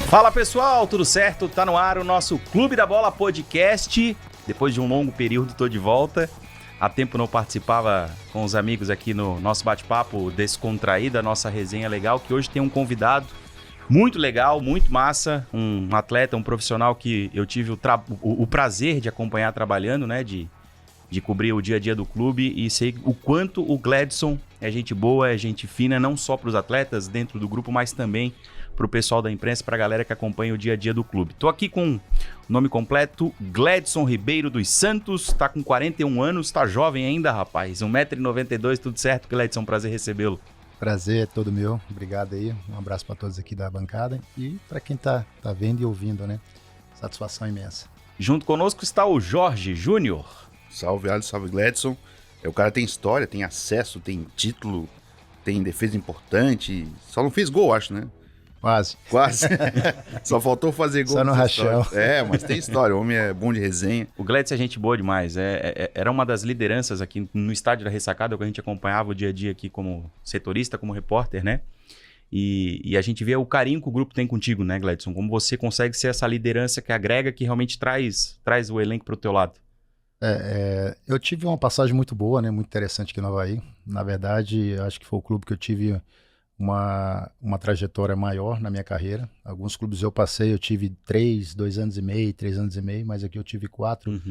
Fala pessoal, tudo certo? Tá no ar o nosso Clube da Bola Podcast. Depois de um longo período, tô de volta. Há tempo não participava com os amigos aqui no nosso bate-papo descontraído, a nossa resenha legal, que hoje tem um convidado muito legal, muito massa, um atleta, um profissional que eu tive o prazer de acompanhar trabalhando, né, de cobrir o dia a dia do clube, e sei o quanto o Gladson é gente boa, é gente fina, não só para os atletas dentro do grupo, mas também para o pessoal da imprensa, para a galera que acompanha o dia a dia do clube. Tô aqui com o nome completo, Gladson Ribeiro dos Santos, tá com 41 anos, tá jovem ainda, rapaz, 1,92 m, tudo certo, Gladson, prazer recebê-lo. Prazer é todo meu, obrigado aí, um abraço para todos aqui da bancada e para quem tá vendo e ouvindo, né, satisfação imensa. Junto conosco está o Jorge Júnior. Salve, Alisson, salve, Gladson. O cara tem história, tem acesso, tem título, tem defesa importante, só não fez gol, acho, né? Quase. Só faltou fazer gol. Só no rachão. Mas tem história, o homem é bom de resenha. O Gladson é gente boa demais, era uma das lideranças aqui no estádio da Ressacada, que a gente acompanhava o dia a dia aqui como setorista, como repórter, né? E a gente vê o carinho que o grupo tem contigo, né, Gladson? Como você consegue ser essa liderança que agrega, que realmente traz o elenco pro teu lado. Eu tive uma passagem muito boa, né, muito interessante aqui no Avaí. Na verdade, acho que foi o clube que eu tive uma trajetória maior na minha carreira. Alguns clubes eu tive 2 anos e meio, 3 anos e meio, mas aqui eu tive 4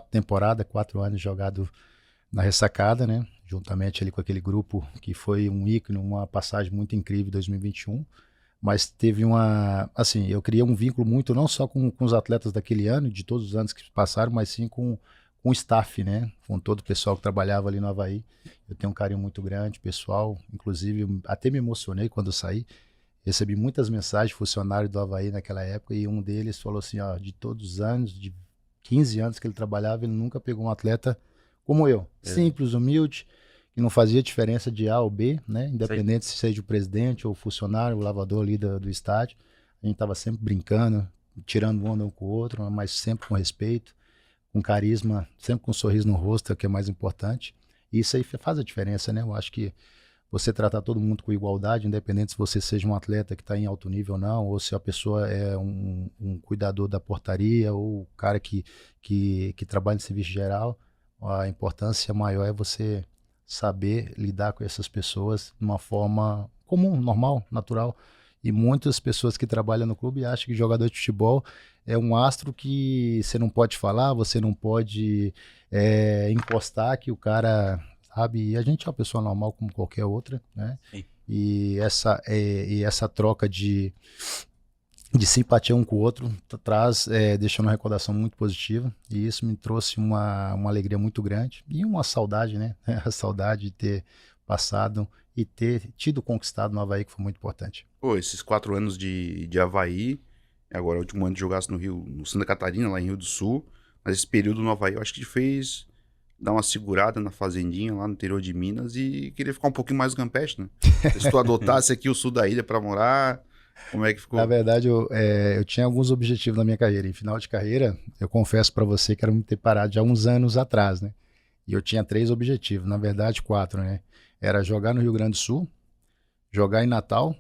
temporadas, 4 anos jogado na Ressacada, né? Juntamente ali com aquele grupo que foi um ícone, uma passagem muito incrível em 2021. Mas teve eu criei um vínculo muito, não só com os atletas daquele ano, de todos os anos que passaram, mas sim com o staff, né? Com todo o pessoal que trabalhava ali no Avaí. Eu tenho um carinho muito grande, pessoal. Inclusive, até me emocionei quando eu saí. Recebi muitas mensagens de funcionários do Avaí naquela época, e um deles falou assim, ó, de todos os anos, de 15 anos que ele trabalhava, ele nunca pegou um atleta como eu. Simples, humilde, que não fazia diferença de A ou B, né? Independente se seja o presidente ou o funcionário, o lavador ali do estádio. A gente estava sempre brincando, tirando onda um com o outro, mas sempre com respeito, com carisma, sempre com um sorriso no rosto, que é mais importante. E isso aí faz a diferença, né? Eu acho que você tratar todo mundo com igualdade, independente se você seja um atleta que está em alto nível ou não, ou se a pessoa é um cuidador da portaria, ou o cara que trabalha em serviço geral, a importância maior é você saber lidar com essas pessoas de uma forma comum, normal, natural. E muitas pessoas que trabalham no clube acham que jogador de futebol é um astro que você não pode falar, você não pode encostar, que o cara, sabe? E a gente é uma pessoa normal como qualquer outra, né? Sim. E essa troca de simpatia um com o outro deixando uma recordação muito positiva, e isso me trouxe uma alegria muito grande e uma saudade, né? A saudade de ter passado e ter conquistado no Avaí, que foi muito importante. Pô, esses 4 anos de Avaí, agora o último ano de jogasse no Santa Catarina, lá em Rio do Sul, mas esse período no Avaí eu acho que te fez dar uma segurada na fazendinha lá no interior de Minas e querer ficar um pouquinho mais no Campeche, né? Se tu adotasse aqui o sul da ilha pra morar, como é que ficou? Na verdade, eu tinha alguns objetivos na minha carreira. Em final de carreira, eu confesso para você que era me ter parado já uns anos atrás, né? E eu tinha 3 objetivos, na verdade 4, né? Era jogar no Rio Grande do Sul, jogar em Natal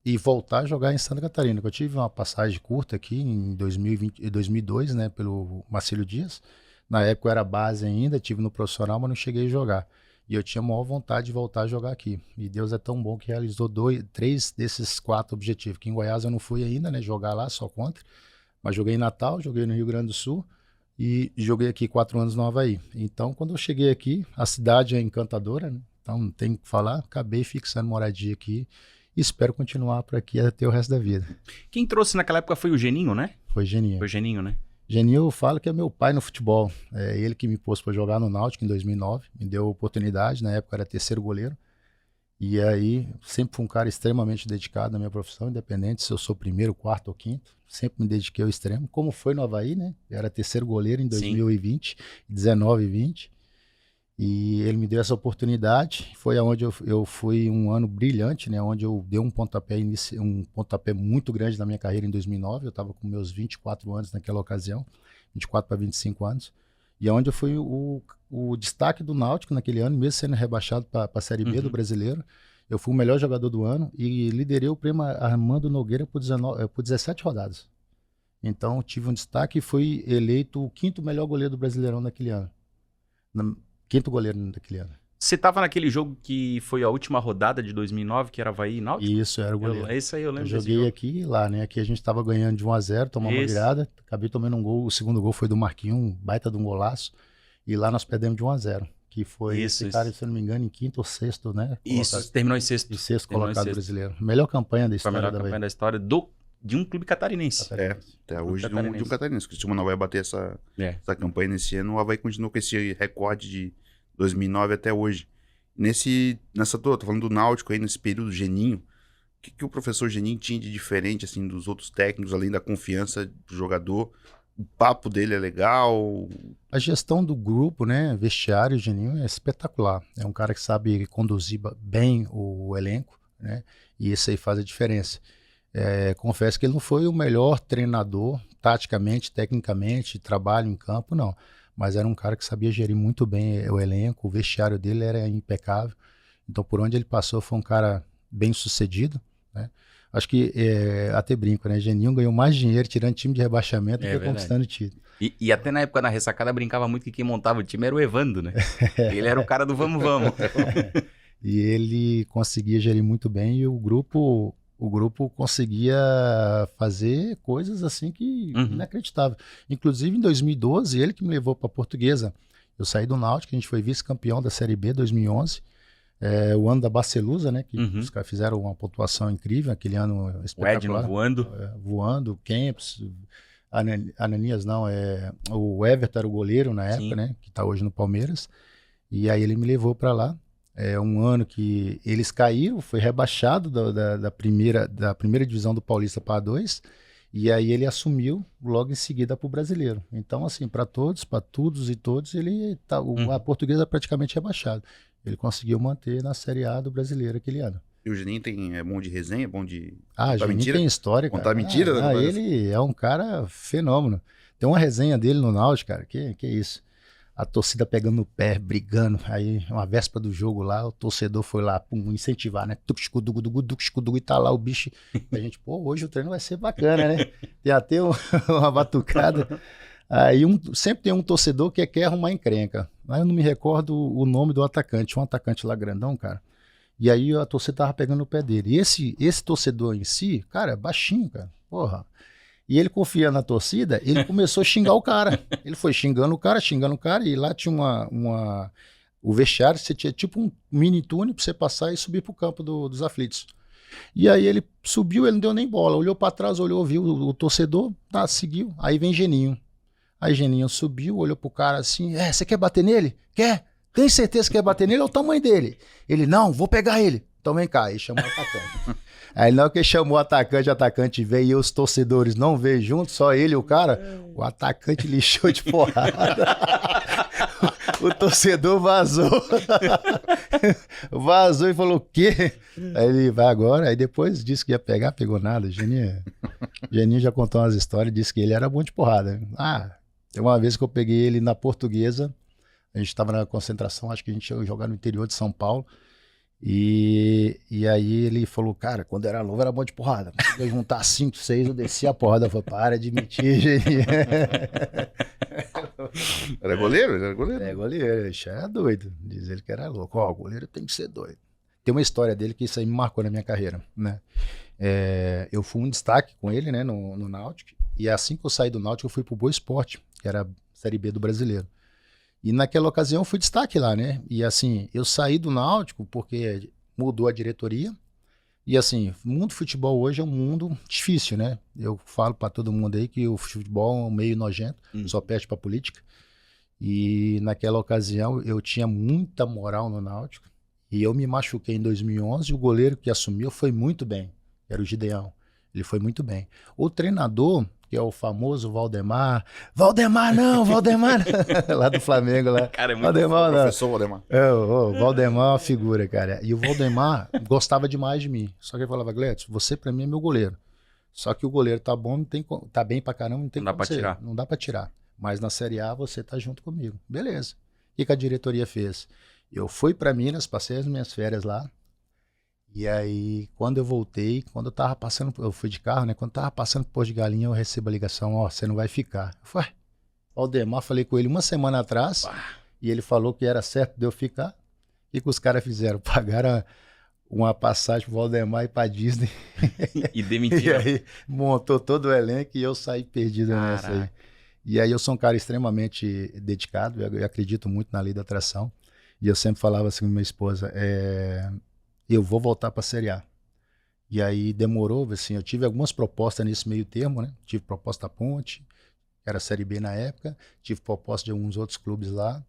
e voltar a jogar em Santa Catarina. Eu tive uma passagem curta aqui em 2002, né? Pelo Marcílio Dias. Na época eu era base ainda, tive no profissional, mas não cheguei a jogar. E eu tinha a maior vontade de voltar a jogar aqui. E Deus é tão bom que realizou 3 desses 4 objetivos. Que em Goiás eu não fui ainda, né? Jogar lá, só contra. Mas joguei em Natal, joguei no Rio Grande do Sul e joguei aqui 4 anos no Avaí. Então, quando eu cheguei aqui, a cidade é encantadora, né? Então, não tem o que falar. Acabei fixando moradia aqui e espero continuar por aqui até o resto da vida. Quem trouxe naquela época foi o Geninho, né? Foi Geninho. Foi Geninho, né? Geninho, eu falo que é meu pai no futebol. É ele que me pôs para jogar no Náutico em 2009. Me deu oportunidade, na época era terceiro goleiro. E aí, sempre fui um cara extremamente dedicado na minha profissão, independente se eu sou primeiro, quarto ou quinto. Sempre me dediquei ao extremo, como foi no Avaí, né? Eu era terceiro goleiro em 2020, 19 e 20. E ele me deu essa oportunidade. Foi onde eu fui um ano brilhante, né? Onde eu dei um pontapé muito grande na minha carreira em 2009. Eu estava com meus 24 anos naquela ocasião, 24 para 25 anos. E é onde eu fui o destaque do Náutico naquele ano, mesmo sendo rebaixado para a Série B do Brasileiro. eu fui o melhor jogador do ano e liderei o prêmio Armando Nogueira por 17 rodadas. Então, tive um destaque e fui eleito o 5º melhor goleiro do Brasileirão naquele ano. 5º goleiro daquele ano. Você tava naquele jogo que foi a última rodada de 2009, que era Avaí e Náutico? Isso, era o goleiro. Esse aí eu lembro Eu desse joguei jogo. aqui e lá, né? Aqui a gente tava ganhando de 1-0, tomamos uma Isso. virada, acabei tomando um gol, o segundo gol foi do Marquinhos, um baita de um golaço, e lá nós perdemos de 1-0, que foi Isso, esse cara, se eu não me engano, em 5º ou 6º, né? Isso, terminou em sexto. Em 6º Terminou em colocado sexto. brasileiro. Melhor campanha da Foi a história melhor da campanha Bahia. da história de um clube catarinense. Até hoje de um catarinense. Se o Criciúma não vai bater essa campanha nesse ano, o Avaí continua com esse recorde de 2009 até hoje. Tô falando do Náutico aí, nesse período, Geninho, o que o professor Geninho tinha de diferente, assim, dos outros técnicos, além da confiança do jogador? O papo dele é legal? A gestão do grupo, né, vestiário, Geninho, é espetacular. É um cara que sabe conduzir bem o elenco, né, e isso aí faz a diferença. Confesso que ele não foi o melhor treinador, taticamente, tecnicamente, trabalho em campo, não. Mas era um cara que sabia gerir muito bem o elenco, o vestiário dele era impecável. Então, por onde ele passou, foi um cara bem sucedido, né? Acho que, até brinco, né? Geninho ganhou mais dinheiro tirando time de rebaixamento do que verdade. conquistando título. E até na época da ressacada brincava muito que quem montava o time era o Evando, né? Ele era o cara do vamos, vamos. E ele conseguia gerir muito bem e o grupo conseguia fazer coisas assim que inacreditável. Inclusive em 2012, ele que me levou para a Portuguesa. Eu saí do Náutico, a gente foi vice-campeão da Série B 2011. O ano da Barcelusa, né? Que os caras fizeram uma pontuação incrível, aquele ano espetacular. O Edno voando. Voando, Kempis, Ananias não, o Everton era o goleiro na época, né? Que está hoje no Palmeiras. E aí ele me levou para lá. Um ano que eles caíram, foi rebaixado da primeira divisão do Paulista para A2, e aí ele assumiu logo em seguida para o Brasileiro. Então, assim, para todos e todos, a Portuguesa é praticamente rebaixado. Ele conseguiu manter na Série A do Brasileiro aquele ano. E o Geninho é bom de resenha, é bom de Geninho mentira? tem história, cara. Contar mentira? Né? Ele é um cara fenômeno. Tem uma resenha dele no Náutico, cara, que isso. A torcida pegando no pé, brigando. Aí, uma véspera do jogo lá, o torcedor foi lá incentivar, né? Tuxcudugu, e tá lá o bicho. A gente, hoje o treino vai ser bacana, né? Tem até uma batucada. Aí sempre tem um torcedor que quer arrumar encrenca. Aí eu não me recordo o nome do atacante. Um atacante lá grandão, cara. E aí a torcida tava pegando no pé dele. E esse torcedor em si, cara, é baixinho, cara. Porra. E ele confia na torcida, ele começou a xingar o cara. Ele foi xingando o cara, e lá tinha o vestiário, você tinha tipo um mini túnel pra você passar e subir pro campo dos aflitos. E aí ele subiu, ele não deu nem bola, olhou pra trás, viu o torcedor, seguiu. Aí vem Geninho. Aí Geninho subiu, olhou pro cara assim, você quer bater nele? Quer? Tem certeza que quer bater nele? É o tamanho dele. Ele, não, vou pegar ele. Então vem cá, aí chamou o atacante. Aí na hora que chamou o atacante veio e os torcedores não veio junto, só ele e o cara, o atacante lixou de porrada. O torcedor vazou. Vazou e falou, o quê? Aí ele vai agora, aí depois disse que ia pegar, pegou nada. Geninho já contou umas histórias, disse que ele era bom de porrada. Tem uma vez que eu peguei ele na Portuguesa, a gente estava na concentração, acho que a gente ia jogar no interior de São Paulo. E aí ele falou, cara, quando era novo era bom de porrada. Se eu juntar 5, 6, eu descia a porrada. Eu falei, para de mentir, Geninho. Era goleiro? Ele era goleiro? É goleiro, ele já é doido. Diz ele que era louco. O goleiro tem que ser doido. Tem uma história dele que isso aí me marcou na minha carreira, né? Eu fui um destaque com ele, né, no Náutico. E assim que eu saí do Náutico, eu fui pro Boa Esporte, que era a Série B do Brasileiro. E naquela ocasião eu fui destaque lá, né? E assim, eu saí do Náutico porque mudou a diretoria. E assim, o mundo do futebol hoje é um mundo difícil, né? Eu falo para todo mundo aí que o futebol é um meio nojento, só perde pra política. E naquela ocasião eu tinha muita moral no Náutico. E eu me machuquei em 2011 e o goleiro que assumiu foi muito bem. Era o Gideão. Ele foi muito bem. O treinador, que é o famoso Valdemar. Valdemar não! Lá do Flamengo, lá. Cara, é muito Valdemar, não. Professor Valdemar. O Valdemar é uma figura, cara. E o Valdemar gostava demais de mim. Só que ele falava, Gletos, você pra mim é meu goleiro. Só que o goleiro tá bom, tá bem pra caramba, não dá pra tirar. Não dá pra tirar. Mas na Série A você tá junto comigo. Beleza. O que a diretoria fez? Eu fui pra Minas, passei as minhas férias lá. E aí, quando eu voltei, quando eu tava passando, eu fui de carro, né? Quando eu tava passando por Posto de Galinha, eu recebo a ligação, ó, você não vai ficar. Eu falei, Valdemar, falei com ele uma semana atrás, e ele falou que era certo de eu ficar. O que os caras fizeram? Pagaram uma passagem pro Valdemar e pra Disney. E E demitiram. aí, montou todo o elenco e eu saí perdido nessa aí. Caraca. E aí eu sou um cara extremamente dedicado, eu acredito muito na lei da atração. E eu sempre falava assim com minha esposa, eu vou voltar para a Série A. E aí demorou, assim, eu tive algumas propostas nesse meio termo, né? Tive proposta da Ponte, que era a Série B na época, tive proposta de alguns outros clubes lá,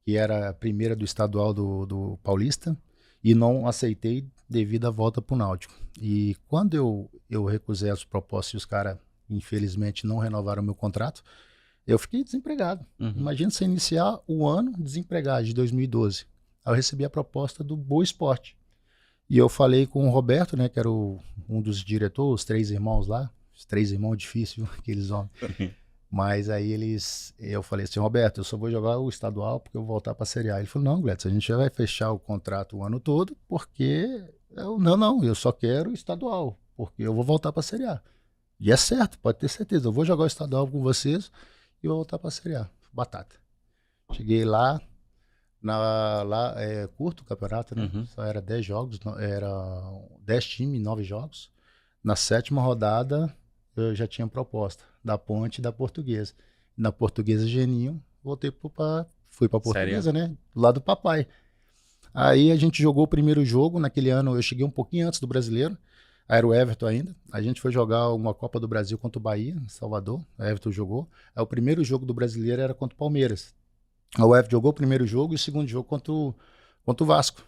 que era a primeira do estadual do Paulista, e não aceitei devido à volta para o Náutico. E quando eu recusei as propostas e os caras, infelizmente, não renovaram o meu contrato, eu fiquei desempregado. Uhum. Imagina você iniciar o ano desempregado, de 2012. Aí eu recebi a proposta do Boa Esporte. E eu falei com o Roberto, né, que era um dos diretores, os 3 irmãos lá. Os 3 irmãos, difícil, viu? Aqueles homens. Mas aí eu falei assim, Roberto, eu só vou jogar o estadual porque eu vou voltar para a Série A. Ele falou, não, Gladys, a gente já vai fechar o contrato o ano todo, porque eu só quero o estadual, porque eu vou voltar para a Série A. E é certo, pode ter certeza, eu vou jogar o estadual com vocês e vou voltar para a Série A. Batata. Cheguei lá, curto o campeonato, né? Uhum. Só era 10 jogos, era 10 times, 9 jogos. Na 7ª rodada, eu já tinha proposta da Ponte e da Portuguesa. Na Portuguesa, Geninho, fui pra Portuguesa, né? Do lado do papai. Aí a gente jogou o primeiro jogo, naquele ano eu cheguei um pouquinho antes do Brasileiro, aí era o Everton ainda. A gente foi jogar uma Copa do Brasil contra o Bahia, em Salvador, o Everton jogou. Aí o primeiro jogo do Brasileiro era contra o Palmeiras. Aí o Everton jogou o primeiro jogo e o segundo jogo contra o Vasco.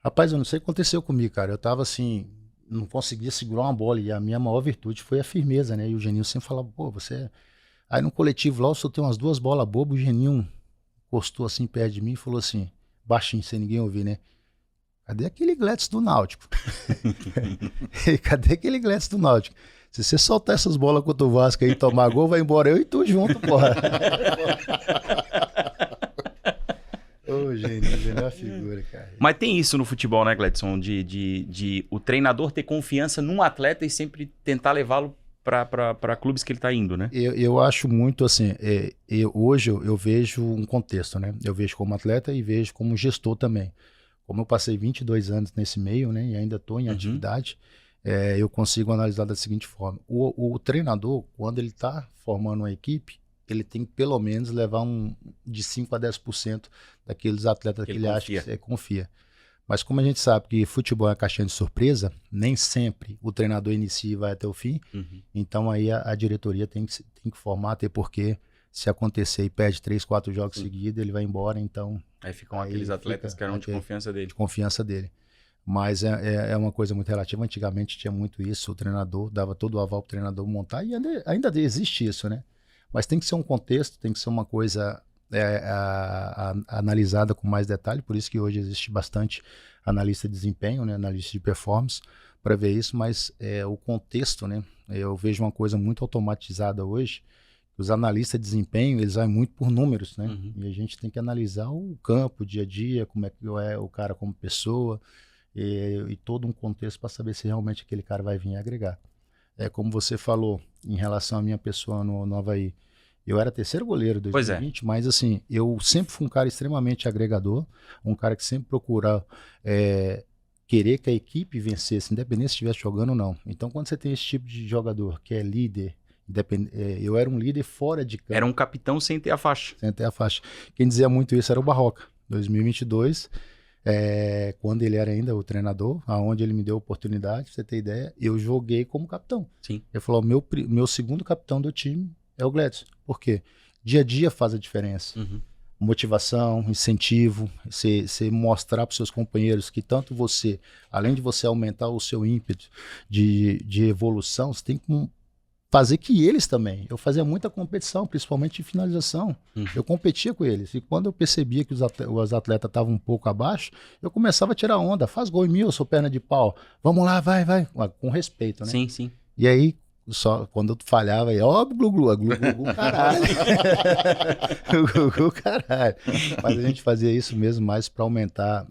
Rapaz, eu não sei o que aconteceu comigo, cara. Eu tava assim, não conseguia segurar uma bola. E a minha maior virtude foi a firmeza, né? E o Geninho sempre falava, pô, você... Aí no coletivo lá, eu soltei umas 2 bolas bobas. O Geninho encostou assim perto de mim e falou assim, baixinho, sem ninguém ouvir, né? Cadê aquele Gladys do Náutico? Cadê aquele Gladys do Náutico? Se você soltar essas bolas contra o Vasco aí e tomar gol, vai embora eu e tu junto, porra. Ô, Geninho é uma figura, cara. Mas tem isso no futebol, né, Gladson? De o treinador ter confiança num atleta e sempre tentar levá-lo para clubes que ele tá indo, né? Eu acho muito assim, hoje eu vejo um contexto, né? Eu vejo como atleta e vejo como gestor também. Como eu passei 22 anos nesse meio, né? E ainda estou em atividade, eu consigo analisar da seguinte forma. O treinador, quando ele está formando uma equipe, ele tem que pelo menos levar de 5 a 10% daqueles atletas que ele acha que você confia. Mas como a gente sabe que futebol é uma caixinha de surpresa, nem sempre o treinador inicia e vai até o fim. Então aí a diretoria tem que formar, até porque se acontecer e perde 3, 4 jogos seguidos, ele vai embora, então... Aí ficam aqueles atletas que eram de confiança dele. De confiança dele. Mas é uma coisa muito relativa. Antigamente tinha muito isso, o treinador dava todo o aval para o treinador montar, e ainda existe isso, né? Mas tem que ser um contexto, tem que ser uma coisa analisada com mais detalhe, por isso que hoje existe bastante analista de desempenho, né, analista de performance, para ver isso, mas o contexto, né, eu vejo uma coisa muito automatizada hoje, os analistas de desempenho, eles vão muito por números, né, e a gente tem que analisar o campo, o dia a dia, como é que é o cara como pessoa, e todo um contexto para saber se realmente aquele cara vai vir agregar. Como você falou, em relação à minha pessoa no Avaí, eu era 3º goleiro em 2020, mas assim, eu sempre fui um cara extremamente agregador, um cara que sempre procura querer que a equipe vencesse, independente se estivesse jogando ou não. Então, quando você tem esse tipo de jogador que é líder, eu era um líder fora de campo. Era um capitão sem ter a faixa. Sem ter a faixa. Quem dizia muito isso era o Barroca. 2022, quando ele era ainda o treinador, aonde ele me deu a oportunidade, pra você ter ideia, eu joguei como capitão. Sim. Ele falou, meu segundo capitão do time é o Gladson. Por quê? Dia a dia faz a diferença. Motivação, incentivo, você mostrar para os seus companheiros que tanto você, além de você aumentar o seu ímpeto de evolução, você tem que fazer que eles também. Eu fazia muita competição, principalmente de finalização. Eu competia com eles. E quando eu percebia que os atletas estavam um pouco abaixo, eu começava a tirar onda. Faz gol em mim, eu sou perna de pau. Vamos lá, vai. Com respeito, né? Sim, sim. E aí, só quando eu falhava, aí, ó, glu-glu, glu-glu, caralho. Glu-glu, caralho. Mas a gente fazia isso mesmo mais para aumentar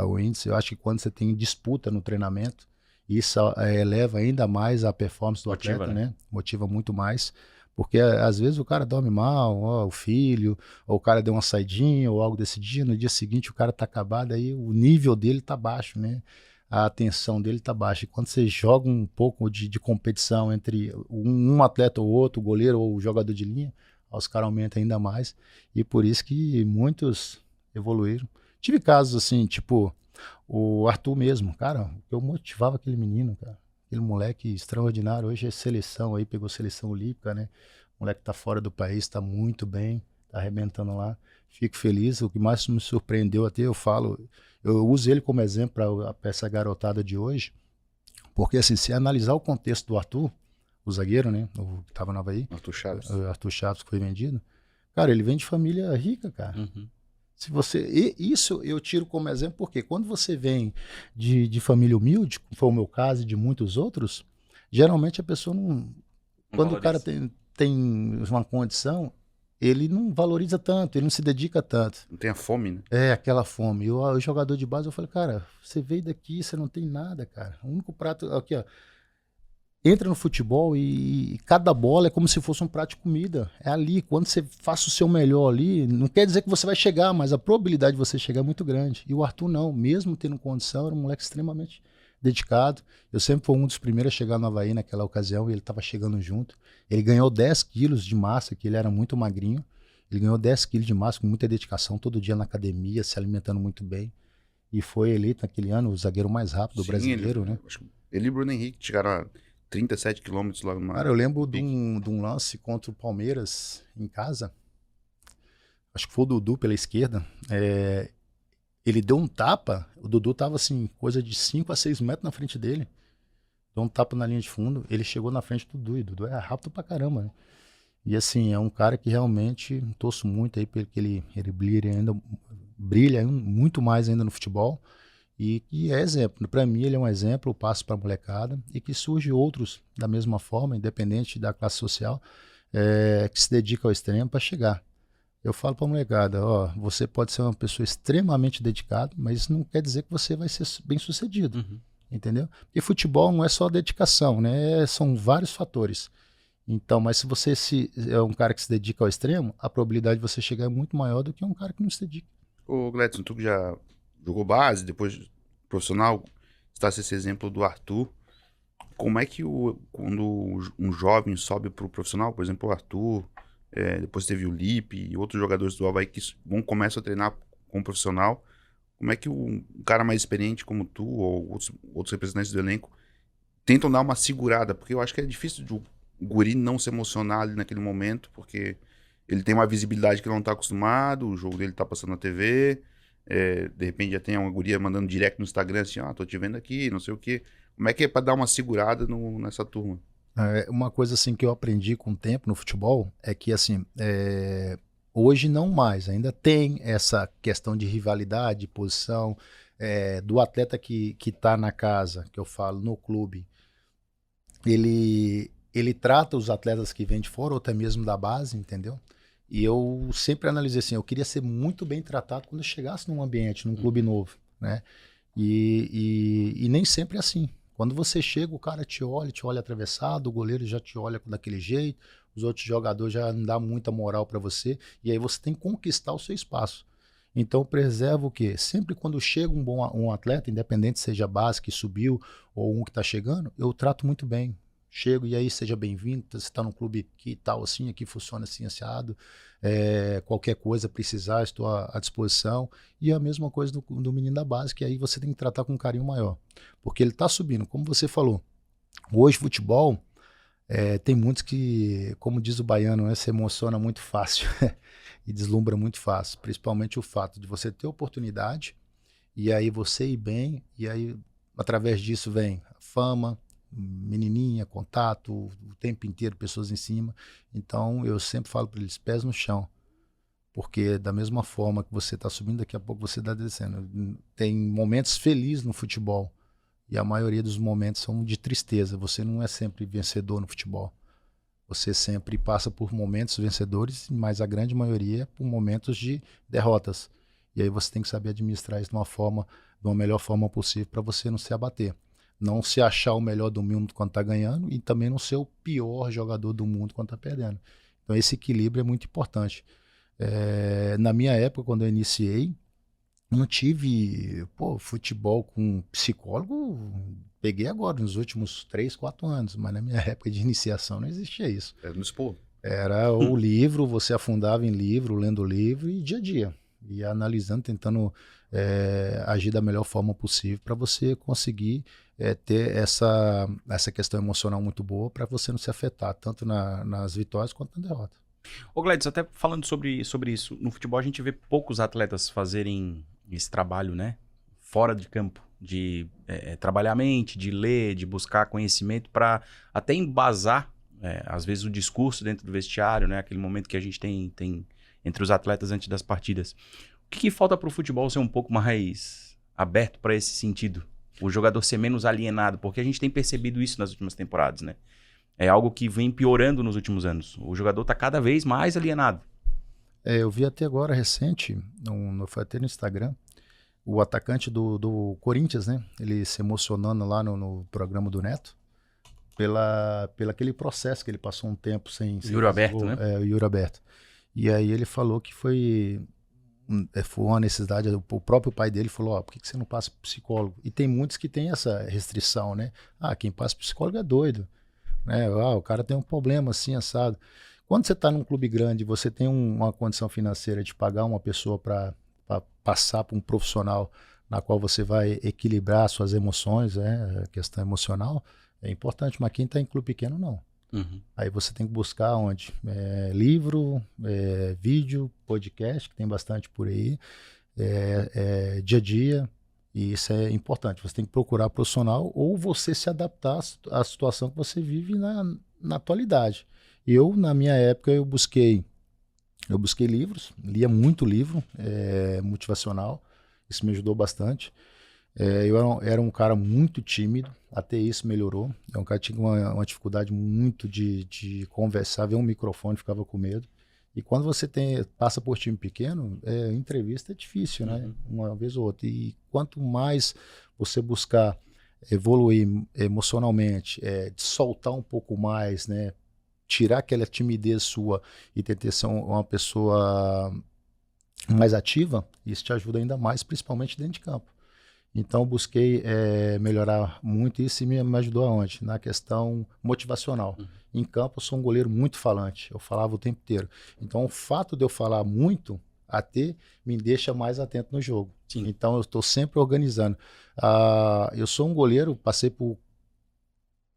o índice. Eu acho que quando você tem disputa no treinamento, isso eleva ainda mais a performance do Motiva, atleta, né? Motiva muito mais. Porque às vezes o cara dorme mal, ó, o filho, ou o cara deu uma saidinha, ou algo desse dia, no dia seguinte o cara tá acabado, aí o nível dele tá baixo, né? A atenção dele tá baixa. E quando você joga um pouco de competição entre um atleta ou outro, o goleiro ou o jogador de linha, os caras aumentam ainda mais. E por isso que muitos evoluíram. Tive casos assim, tipo o Arthur mesmo, cara, eu motivava aquele menino, cara. Aquele moleque extraordinário, hoje é seleção aí, pegou seleção olímpica, né? O moleque tá fora do país, tá muito bem, tá arrebentando lá. Fico feliz, o que mais me surpreendeu até, eu falo, eu uso ele como exemplo para essa garotada de hoje, porque assim, se analisar o contexto do Arthur, o zagueiro, né, o que tava no Avaí, Arthur Chaves. Arthur Chaves que foi vendido, cara, ele vem de família rica, cara. Uhum. Se você, isso eu tiro como exemplo, porque quando você vem de família humilde, como foi o meu caso e de muitos outros, geralmente a pessoa não. Quando o cara tem uma condição, ele não valoriza tanto, ele não se dedica tanto. Não tem a fome, né? É, aquela fome. E o jogador de base, eu falei, cara, você veio daqui, você não tem nada, cara. O único prato. Aqui, ó. Entra no futebol e cada bola é como se fosse um prato de comida. É ali, quando você faça o seu melhor ali, não quer dizer que você vai chegar, mas a probabilidade de você chegar é muito grande. E o Arthur não, mesmo tendo condição, era um moleque extremamente dedicado. Eu sempre fui um dos primeiros a chegar no Avaí naquela ocasião e ele estava chegando junto. Ele ganhou 10 quilos de massa, que ele era muito magrinho. Ele ganhou 10 quilos de massa com muita dedicação, todo dia na academia, se alimentando muito bem. E foi eleito naquele ano o zagueiro mais rápido brasileiro, né? Ele e o Bruno Henrique chegaram a 37 quilômetros lá no mar. Cara, eu lembro de um lance contra o Palmeiras em casa. Acho que foi o Dudu pela esquerda. Ele deu um tapa. O Dudu tava assim, coisa de 5 a 6 metros na frente dele. Deu um tapa na linha de fundo. Ele chegou na frente do Dudu. E o Dudu é rápido pra caramba, né? E assim, é um cara que realmente torço muito aí porque ele brilha muito mais ainda no futebol. E é exemplo. Para mim, ele é um exemplo, eu passo para a molecada, e que surge outros da mesma forma, independente da classe social, que se dedica ao extremo para chegar. Eu falo para a molecada, ó, você pode ser uma pessoa extremamente dedicada, mas isso não quer dizer que você vai ser bem sucedido, entendeu? Porque futebol não é só dedicação, né? São vários fatores. Então, mas se você é um cara que se dedica ao extremo, a probabilidade de você chegar é muito maior do que um cara que não se dedica. Ô, Gledson, tu que já jogou base, depois profissional, está esse exemplo do Arthur. Como é que quando um jovem sobe para o profissional, por exemplo, o Arthur, depois teve o Lipe e outros jogadores do Avaí que começam a treinar com o profissional, como é que um cara mais experiente como tu ou outros representantes do elenco tentam dar uma segurada? Porque eu acho que é difícil o guri não se emocionar ali naquele momento, porque ele tem uma visibilidade que ele não está acostumado, o jogo dele está passando na TV, de repente já tem uma guria mandando direct no Instagram assim, tô te vendo aqui, não sei o quê. Como é que é para dar uma segurada nessa turma? Uma coisa assim que eu aprendi com o tempo no futebol é que assim, hoje não mais, ainda tem essa questão de rivalidade, de posição, do atleta que está na casa, que eu falo, no clube, ele trata os atletas que vêm de fora, ou até mesmo da base, entendeu? E eu sempre analisei assim, eu queria ser muito bem tratado quando eu chegasse num ambiente, num clube novo, né? E nem sempre é assim. Quando você chega, o cara te olha atravessado, o goleiro já te olha daquele jeito, os outros jogadores já não dão muita moral para você, e aí você tem que conquistar o seu espaço. Então, preserva o quê? Sempre quando chega um atleta, independente seja base que subiu ou um que está chegando, eu trato muito bem. Chego e aí seja bem-vindo, você está num clube que tal assim, aqui funciona assim, assado, qualquer coisa precisar, estou à disposição. E a mesma coisa do menino da base, que aí você tem que tratar com um carinho maior, porque ele está subindo, como você falou. Hoje futebol, tem muitos que, como diz o baiano, né, se emociona muito fácil e deslumbra muito fácil, principalmente o fato de você ter oportunidade e aí você ir bem, e aí através disso vem a fama, menininha, contato, o tempo inteiro, pessoas em cima. Então eu sempre falo para eles, pés no chão, porque da mesma forma que você está subindo, daqui a pouco você está descendo. Tem momentos felizes no futebol, E a maioria dos momentos são de tristeza. Você não é sempre vencedor no futebol. Você sempre passa por momentos vencedores, mas a grande maioria por momentos de derrotas. E aí você tem que saber administrar isso de uma melhor forma possível para você não se abater. Não se achar o melhor do mundo quando está ganhando e também não ser o pior jogador do mundo quando está perdendo. Então esse equilíbrio é muito importante. Na minha época, quando eu iniciei, não tive futebol com psicólogo, peguei agora, nos últimos 3, 4 anos, mas na minha época de iniciação não existia isso. Era no expor. Era o livro, você afundava em livro, lendo livro e dia a dia. E analisando, tentando agir da melhor forma possível para você conseguir ter essa questão emocional muito boa para você não se afetar, tanto nas vitórias quanto na derrota. Ô Gladys, até falando sobre isso, no futebol a gente vê poucos atletas fazerem esse trabalho, né? Fora de campo, de trabalhar a mente, de ler, de buscar conhecimento para até embasar, às vezes, o discurso dentro do vestiário, né? Aquele momento que a gente tem entre os atletas antes das partidas. O que falta para o futebol ser um pouco mais aberto para esse sentido? O jogador ser menos alienado, porque a gente tem percebido isso nas últimas temporadas, né? É algo que vem piorando nos últimos anos. O jogador está cada vez mais alienado. Eu vi até agora, recente, foi até no Instagram, o atacante do Corinthians, né? Ele se emocionando lá no programa do Neto, pela aquele processo que ele passou um tempo sem Yuri Aberto, né? O Yuri Aberto. E aí ele falou que foi uma necessidade, o próprio pai dele falou, por que você não passa pro psicólogo? E tem muitos que têm essa restrição, né? Quem passa pro psicólogo é doido. Né? O cara tem um problema assim, assado. Quando você está num clube grande, você tem uma condição financeira de pagar uma pessoa para passar para um profissional na qual você vai equilibrar suas emoções, a questão emocional, é importante, mas quem está em clube pequeno, não. Uhum. Aí você tem que buscar onde? Livro, vídeo, podcast, que tem bastante por aí, dia a dia, e isso é importante. Você tem que procurar profissional ou você se adaptar à situação que você vive na atualidade. Na minha época, eu busquei livros, lia muito livro motivacional, isso me ajudou bastante. Eu era um cara muito tímido, até isso melhorou. Um cara que tinha uma dificuldade muito de conversar, ver um microfone, ficava com medo. E quando você passa por time pequeno, entrevista é difícil, né? Uma vez ou outra. E quanto mais você buscar evoluir emocionalmente, soltar um pouco mais, né? Tirar aquela timidez sua e tentar ser uma pessoa mais ativa, isso te ajuda ainda mais, principalmente dentro de campo. Então, busquei melhorar muito isso e me ajudou aonde? Na questão motivacional. Em campo, eu sou um goleiro muito falante. Eu falava o tempo inteiro. Então, o fato de eu falar muito, até, me deixa mais atento no jogo. Sim. Então, eu estou sempre organizando. Eu sou um goleiro, passei por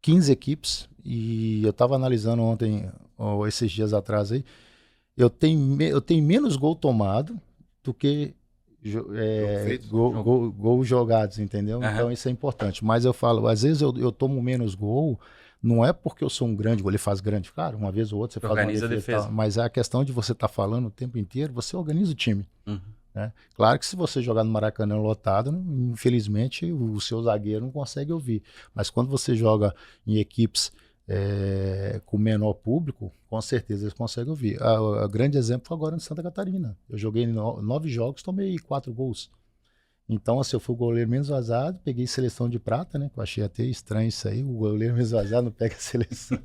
15 equipes e eu estava analisando ontem, ou esses dias atrás aí, eu tenho menos gol tomado do que gol jogados, entendeu? Uhum. Então isso é importante. Mas eu falo, às vezes eu tomo menos gol, não é porque eu sou um grande goleiro, faz grande, claro, uma vez ou outra você faz uma defesa. Mas é a questão de você estar falando o tempo inteiro, você organiza o time. Uhum. Né? Claro que se você jogar no Maracanã lotado, infelizmente o seu zagueiro não consegue ouvir. Mas quando você joga em equipes com menor público, com certeza eles conseguem ouvir. O grande exemplo foi agora no Santa Catarina. Eu joguei 9 jogos, tomei 4 gols. Então, assim, eu fui o goleiro menos vazado, peguei seleção de prata, né? Que eu achei até estranho isso aí, o goleiro menos vazado não pega a seleção.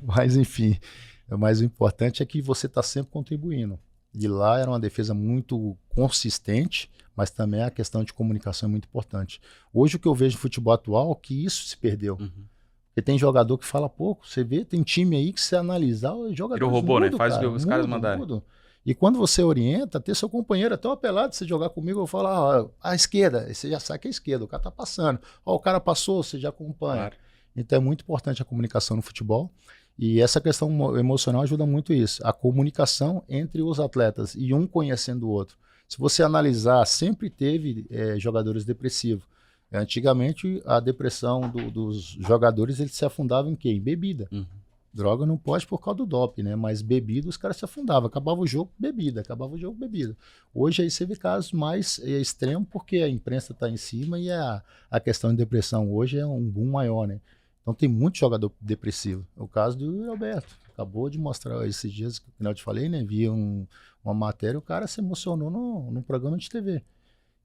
Mas, enfim, mas o importante é que você está sempre contribuindo. E lá era uma defesa muito consistente, mas também a questão de comunicação é muito importante. Hoje o que eu vejo no futebol atual é que isso se perdeu. Uhum. Porque tem jogador que fala pouco, você vê, tem time aí que se analisar, o jogador virou robô, né? Faz o que os caras mandarem. E quando você orienta, ter seu companheiro, até uma pelada, você jogar comigo, eu falo, a esquerda, você já sabe que é a esquerda, o cara tá passando. O cara passou, você já acompanha. Claro. Então é muito importante a comunicação no futebol. E essa questão emocional ajuda muito isso. A comunicação entre os atletas e um conhecendo o outro. Se você analisar, sempre teve jogadores depressivos. Antigamente, a depressão dos jogadores, eles se afundavam em quê? Em bebida. Uhum. Droga não pode por causa do doping, né? Mas bebida, os caras se afundavam. Acabava o jogo, bebida. Acabava o jogo, bebida. Hoje aí você vê casos mais extremos porque a imprensa está em cima e a questão de depressão hoje é um boom maior, né? Então tem muito jogador depressivo. O caso do Alberto. Acabou de mostrar esses dias, que eu te falei, né? Vi uma matéria, o cara se emocionou num programa de TV.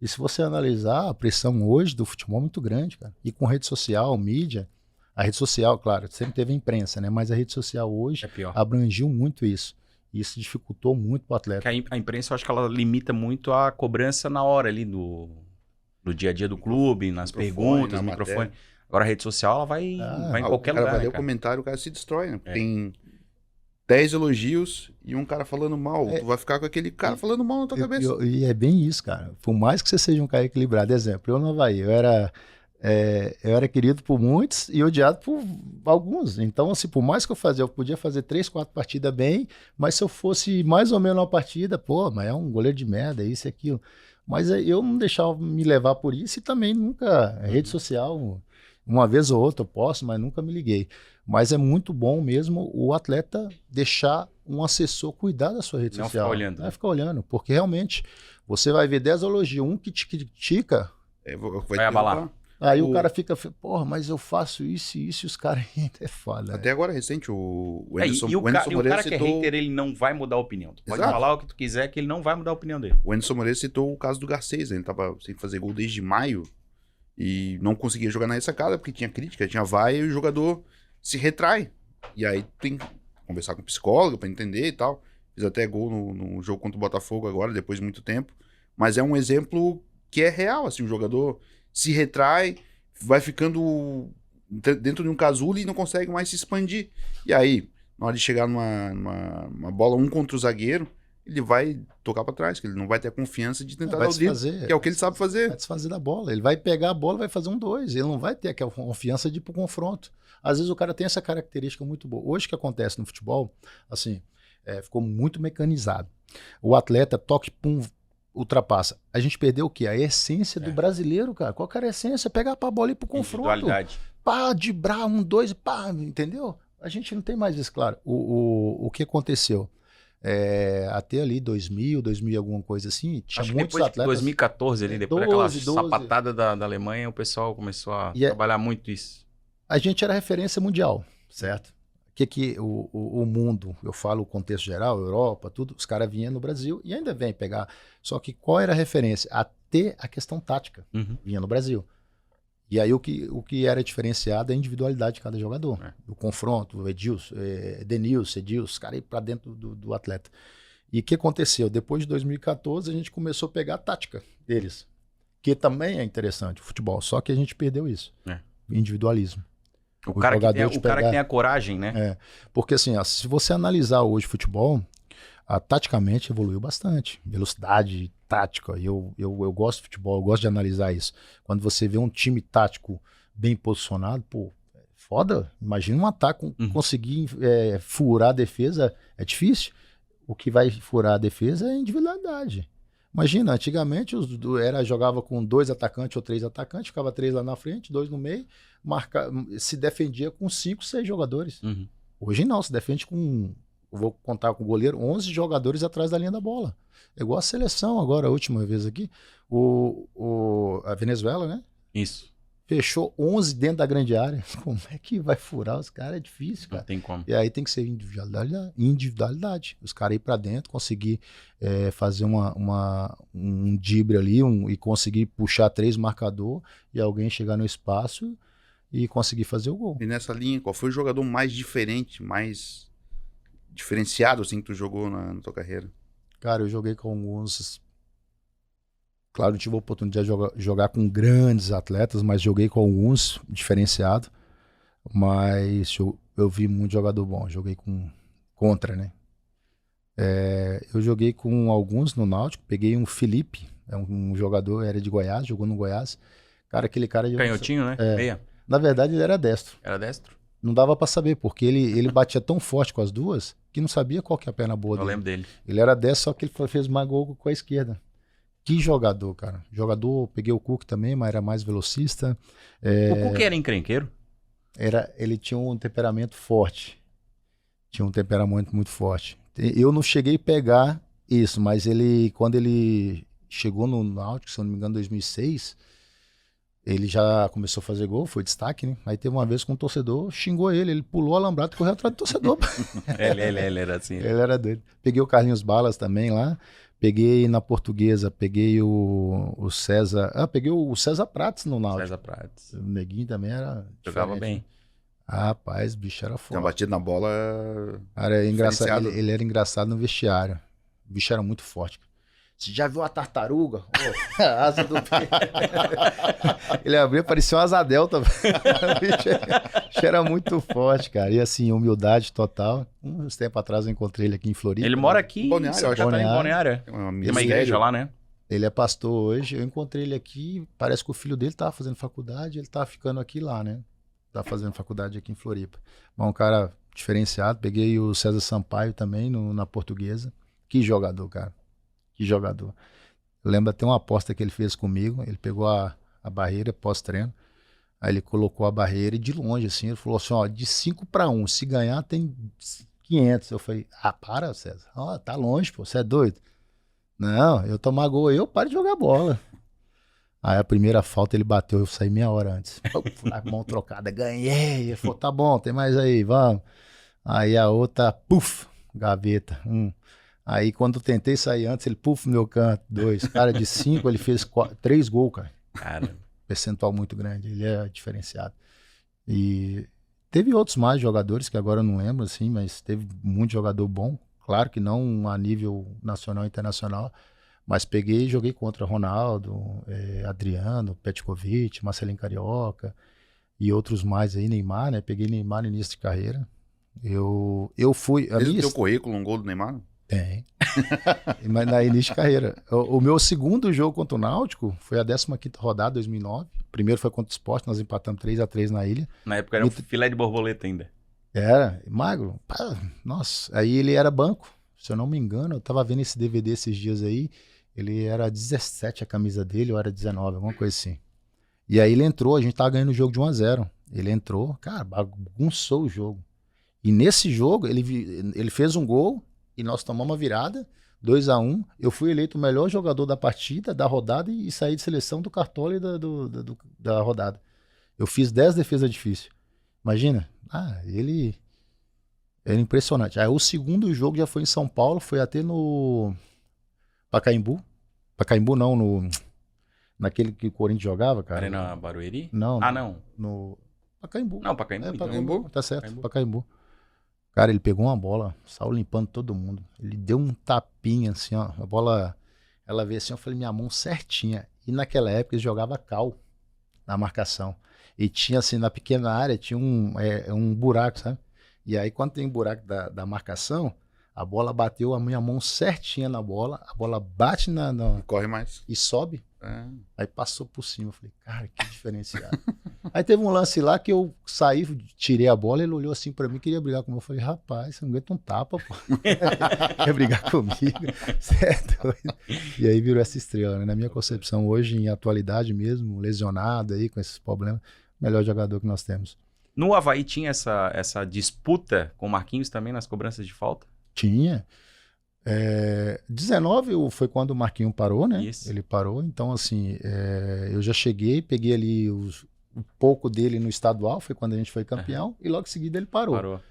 E se você analisar, a pressão hoje do futebol é muito grande, cara. E com rede social, mídia, a rede social, claro, sempre teve a imprensa, né? Mas a rede social hoje abrangiu muito isso. E isso dificultou muito para o atleta. A imprensa, eu acho que ela limita muito a cobrança na hora ali do dia a dia do clube, nas perguntas, no microfone. Agora a rede social, ela vai em qualquer lugar. Vai ler o comentário, o cara se destrói, né? Tem 10 elogios e um cara falando mal. Tu vai ficar com aquele cara falando mal na tua cabeça. E é bem isso, cara. Por mais que você seja um cara equilibrado. Exemplo, eu no Avaí, eu era querido por muitos e odiado por alguns. Então, assim, por mais que eu podia fazer 3, 4 partidas bem, mas se eu fosse mais ou menos uma partida, mas é um goleiro de merda, isso e aquilo. Mas eu não deixava me levar por isso e também nunca, rede social, uma vez ou outra eu posso, mas nunca me liguei. Mas é muito bom mesmo o atleta deixar um assessor cuidar da sua rede social. Não ficar olhando. Não ficar olhando, porque realmente você vai ver 10 elogios, um que te critica, vai abalar. Aí o cara fica, porra, mas eu faço isso e isso, e os caras ainda é foda. Até agora recente, o Anderson Moreira citou... E o cara que é hater, ele não vai mudar a opinião. Tu pode falar o que tu quiser, que ele não vai mudar a opinião dele. O Anderson Moreira citou o caso do Garcês, ele tava sem fazer gol desde maio e não conseguia jogar na ressacada porque tinha crítica, tinha vaia e o jogador se retrai. E aí tem que conversar com o psicólogo pra entender e tal. Fiz até gol no jogo contra o Botafogo agora, depois de muito tempo. Mas é um exemplo que é real, assim, o jogador se retrai, vai ficando dentro de um casulo e não consegue mais se expandir. E aí, na hora de chegar numa bola 1 contra o zagueiro, ele vai tocar pra trás, que ele não vai ter a confiança de tentar dar o drible, que é o que ele sabe fazer. Vai desfazer da bola, ele vai pegar a bola e vai fazer 1-2, ele não vai ter aquela confiança de ir pro confronto. Às vezes o cara tem essa característica muito boa. Hoje o que acontece no futebol, assim, ficou muito mecanizado. O atleta toque, pum, ultrapassa. A gente perdeu o quê? A essência do brasileiro, cara. Qual que era a essência? Pegar pra bola e ir pro confronto. Pá, driblar 1-2, pá, entendeu? A gente não tem mais isso, claro. O que aconteceu? Até ali 2000 e alguma coisa assim, tinha acho muitos que depois atletas. De 2014 ali, depois daquela sapatada da Alemanha, o pessoal começou a trabalhar muito isso. A gente era referência mundial, certo? O mundo, eu falo o contexto geral, Europa, tudo, os caras vinham no Brasil e ainda vêm pegar. Só que qual era a referência? Até a questão tática vinha no Brasil. E aí o que era diferenciado é a individualidade de cada jogador. O confronto, o Edilson, Denilson, os caras ir pra dentro do atleta. E o que aconteceu? Depois de 2014 a gente começou a pegar a tática deles, que também é interessante, o futebol, só que a gente perdeu isso. Individualismo. O cara que tem a coragem, né? Porque assim, se você analisar hoje o futebol, taticamente evoluiu bastante. Velocidade, tática. Eu gosto de futebol, eu gosto de analisar isso. Quando você vê um time tático bem posicionado, pô, foda. Imagina um ataque, conseguir furar a defesa é difícil. O que vai furar a defesa é a individualidade. Imagina, antigamente jogava com 2 atacantes ou 3 atacantes, ficava 3 lá na frente, 2 no meio, se defendia com 5, 6 jogadores. Hoje não, se defende com, vou contar com o goleiro, 11 jogadores atrás da linha da bola. É igual a seleção agora, a última vez aqui, a Venezuela, né? Isso. Fechou 11 dentro da grande área. Como é que vai furar os caras? É difícil, cara. Não tem como. E aí tem que ser individualidade. Os caras ir pra dentro, conseguir fazer um drible ali e conseguir puxar 3 marcador e alguém chegar no espaço e conseguir fazer o gol. E nessa linha, qual foi o jogador mais diferente, mais diferenciado assim que tu jogou na tua carreira? Cara, eu joguei com alguns... Claro, não tive a oportunidade de jogar com grandes atletas, mas joguei com alguns diferenciados. Mas eu vi muito jogador bom. Joguei contra, né? Eu joguei com alguns no Náutico. Peguei um Felipe, um jogador, era de Goiás, jogou no Goiás. Cara, aquele cara... Canhotinho, né? Meia. Na verdade, ele era destro. Era destro? Não dava pra saber, porque ele batia tão forte com as duas que não sabia qual que é a perna boa dele. Eu lembro dele. Ele era destro, só que ele fez mais gol com a esquerda. Que jogador, cara. Peguei o Cook também, mas era mais velocista. O Cook era encrenqueiro? Ele tinha um temperamento forte. Tinha um temperamento muito forte. Eu não cheguei a pegar isso, mas quando ele chegou no Náutico, se eu não me engano, em 2006, ele já começou a fazer gol, foi destaque, né? Aí teve uma vez que um torcedor xingou ele pulou o alambrado e correu atrás do torcedor. Ele era assim. Ele era doido. Peguei o Carlinhos Balas também lá, peguei na Portuguesa, peguei o César, peguei o César Prates no Náutico. César Prates. O Neguinho também era Jogava diferente. bem. Rapaz, o bicho era Tinha forte. batido na bola. Cara, é engraçado. Diferenciado. Ele era engraçado no vestiário. O bicho era muito forte. Você já viu a tartaruga? Oh, a asa do pé. Ele abria, parecia uma asa delta. O bicho era muito forte, cara. E assim, humildade total. Uns tempos atrás eu encontrei ele aqui em Floripa. Ele mora aqui em Balneário, Santa eu acho. Catarina, em Balneário. Tem Tem uma igreja lá, né? Ele é pastor hoje. Eu encontrei ele aqui. Parece que o filho dele tava fazendo faculdade. Ele tava ficando aqui lá, né? Tá fazendo faculdade aqui em Floripa. Mas um cara diferenciado. Peguei o César Sampaio também na Portuguesa. Que jogador, cara. Que jogador. Eu lembro até uma aposta que ele fez comigo. Ele pegou a barreira pós-treino. Aí ele colocou a barreira e de longe, assim, ele falou assim, ó, de 5-1, se ganhar tem 500. Eu falei, para, César. Ó, tá longe, pô, você é doido. Não, eu tomar gol, eu paro de jogar bola. Aí a primeira falta ele bateu, eu saí meia hora antes. A mão trocada, ganhei. Ele falou, tá bom, tem mais aí, vamos. Aí a outra, puf, gaveta, Aí quando eu tentei sair antes, ele, puf, meu canto, 2. Cara, de 5 ele fez 3 gols, cara. Cara. Percentual muito grande, ele é diferenciado. E teve outros mais jogadores que agora eu não lembro, assim, mas teve muito jogador bom. Claro que não a nível nacional e internacional, mas peguei e joguei contra Ronaldo, Adriano, Petkovic, Marcelinho Carioca e outros mais aí, Neymar, né? Peguei Neymar no início de carreira. Eu fui... Desde o teu currículo, um gol do Neymar? Tem. Mas na início de carreira. O meu segundo jogo contra o Náutico foi a 15ª rodada, 2009. O primeiro foi contra o Sport, nós empatamos 3-3 na ilha. Na época era um filé de borboleta ainda. Era, magro. Pá, nossa, aí ele era banco. Se eu não me engano, eu tava vendo esse DVD esses dias aí. Ele era 17 a camisa dele, ou era 19, alguma coisa assim. E aí ele entrou, a gente tava ganhando o jogo de 1-0. Ele entrou, cara, bagunçou o jogo. E nesse jogo, ele fez um gol e nós tomamos uma virada, 2-1. Eu fui eleito o melhor jogador da partida, da rodada, e saí de seleção do Cartola e da rodada. Eu fiz 10 defesas difíceis. Imagina. Ele era impressionante. Aí o segundo jogo já foi em São Paulo, foi até no Pacaembu. Pacaembu não, naquele que o Corinthians jogava, cara. Arena Barueri? Não. Não. No Pacaembu. Não, Pacaembu. É, então. Pacaembu, tá certo, Pacaembu. Pacaembu. Cara, ele pegou uma bola, saiu limpando todo mundo. Ele deu um tapinha assim, ó. A bola, ela veio assim, eu falei, minha mão certinha. E naquela época ele jogava cal na marcação. E tinha assim, na pequena área, tinha um buraco, sabe? E aí quando tem buraco da marcação, a bola bateu a minha mão certinha na bola, a bola bate Corre mais. e sobe. É. Aí passou por cima, eu falei, cara, que diferenciado. Aí teve um lance lá que eu saí, tirei a bola, ele olhou assim pra mim, queria brigar comigo. Eu falei, rapaz, você não aguenta um tapa, pô. Quer brigar comigo? Você é doido. E aí virou essa estrela, né? Na minha concepção, hoje, em atualidade mesmo, lesionado aí, com esses problemas, melhor jogador que nós temos. No Avaí tinha essa disputa com o Marquinhos também nas cobranças de falta? Tinha. 19 foi quando o Marquinhos parou, né? Isso. Ele parou, então assim, eu já cheguei, peguei ali um pouco dele no estadual, foi quando a gente foi campeão, e logo em seguida ele parou.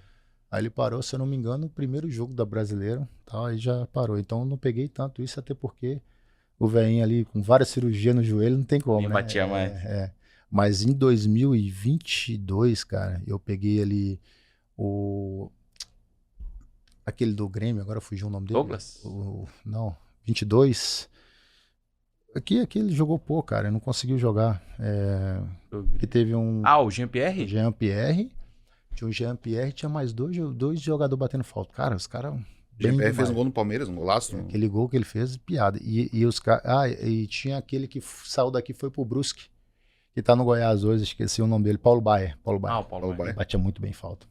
Aí ele parou, se eu não me engano, no primeiro jogo da Brasileiro, tal, aí já parou. Então eu não peguei tanto isso, até porque o velhinho ali com várias cirurgias no joelho, não tem como, Nem né? batia mais. Mas em 2022, cara, eu peguei ali aquele do Grêmio, agora fugiu o nome dele. Douglas? Não, 22. Aqui ele jogou pouco, cara, não conseguiu jogar. Que teve um... o Jean-Pierre? Jean-Pierre. Tinha o Jean-Pierre, tinha mais dois jogadores batendo falta. Cara, os caras... Jean-Pierre fez um gol no Palmeiras, um golaço. Aquele gol que ele fez, piada. E os caras... e tinha aquele que saiu daqui e foi pro Brusque, que tá no Goiás hoje, esqueci o nome dele, Paulo Baier. O Paulo Baier. Ele batia muito bem falta.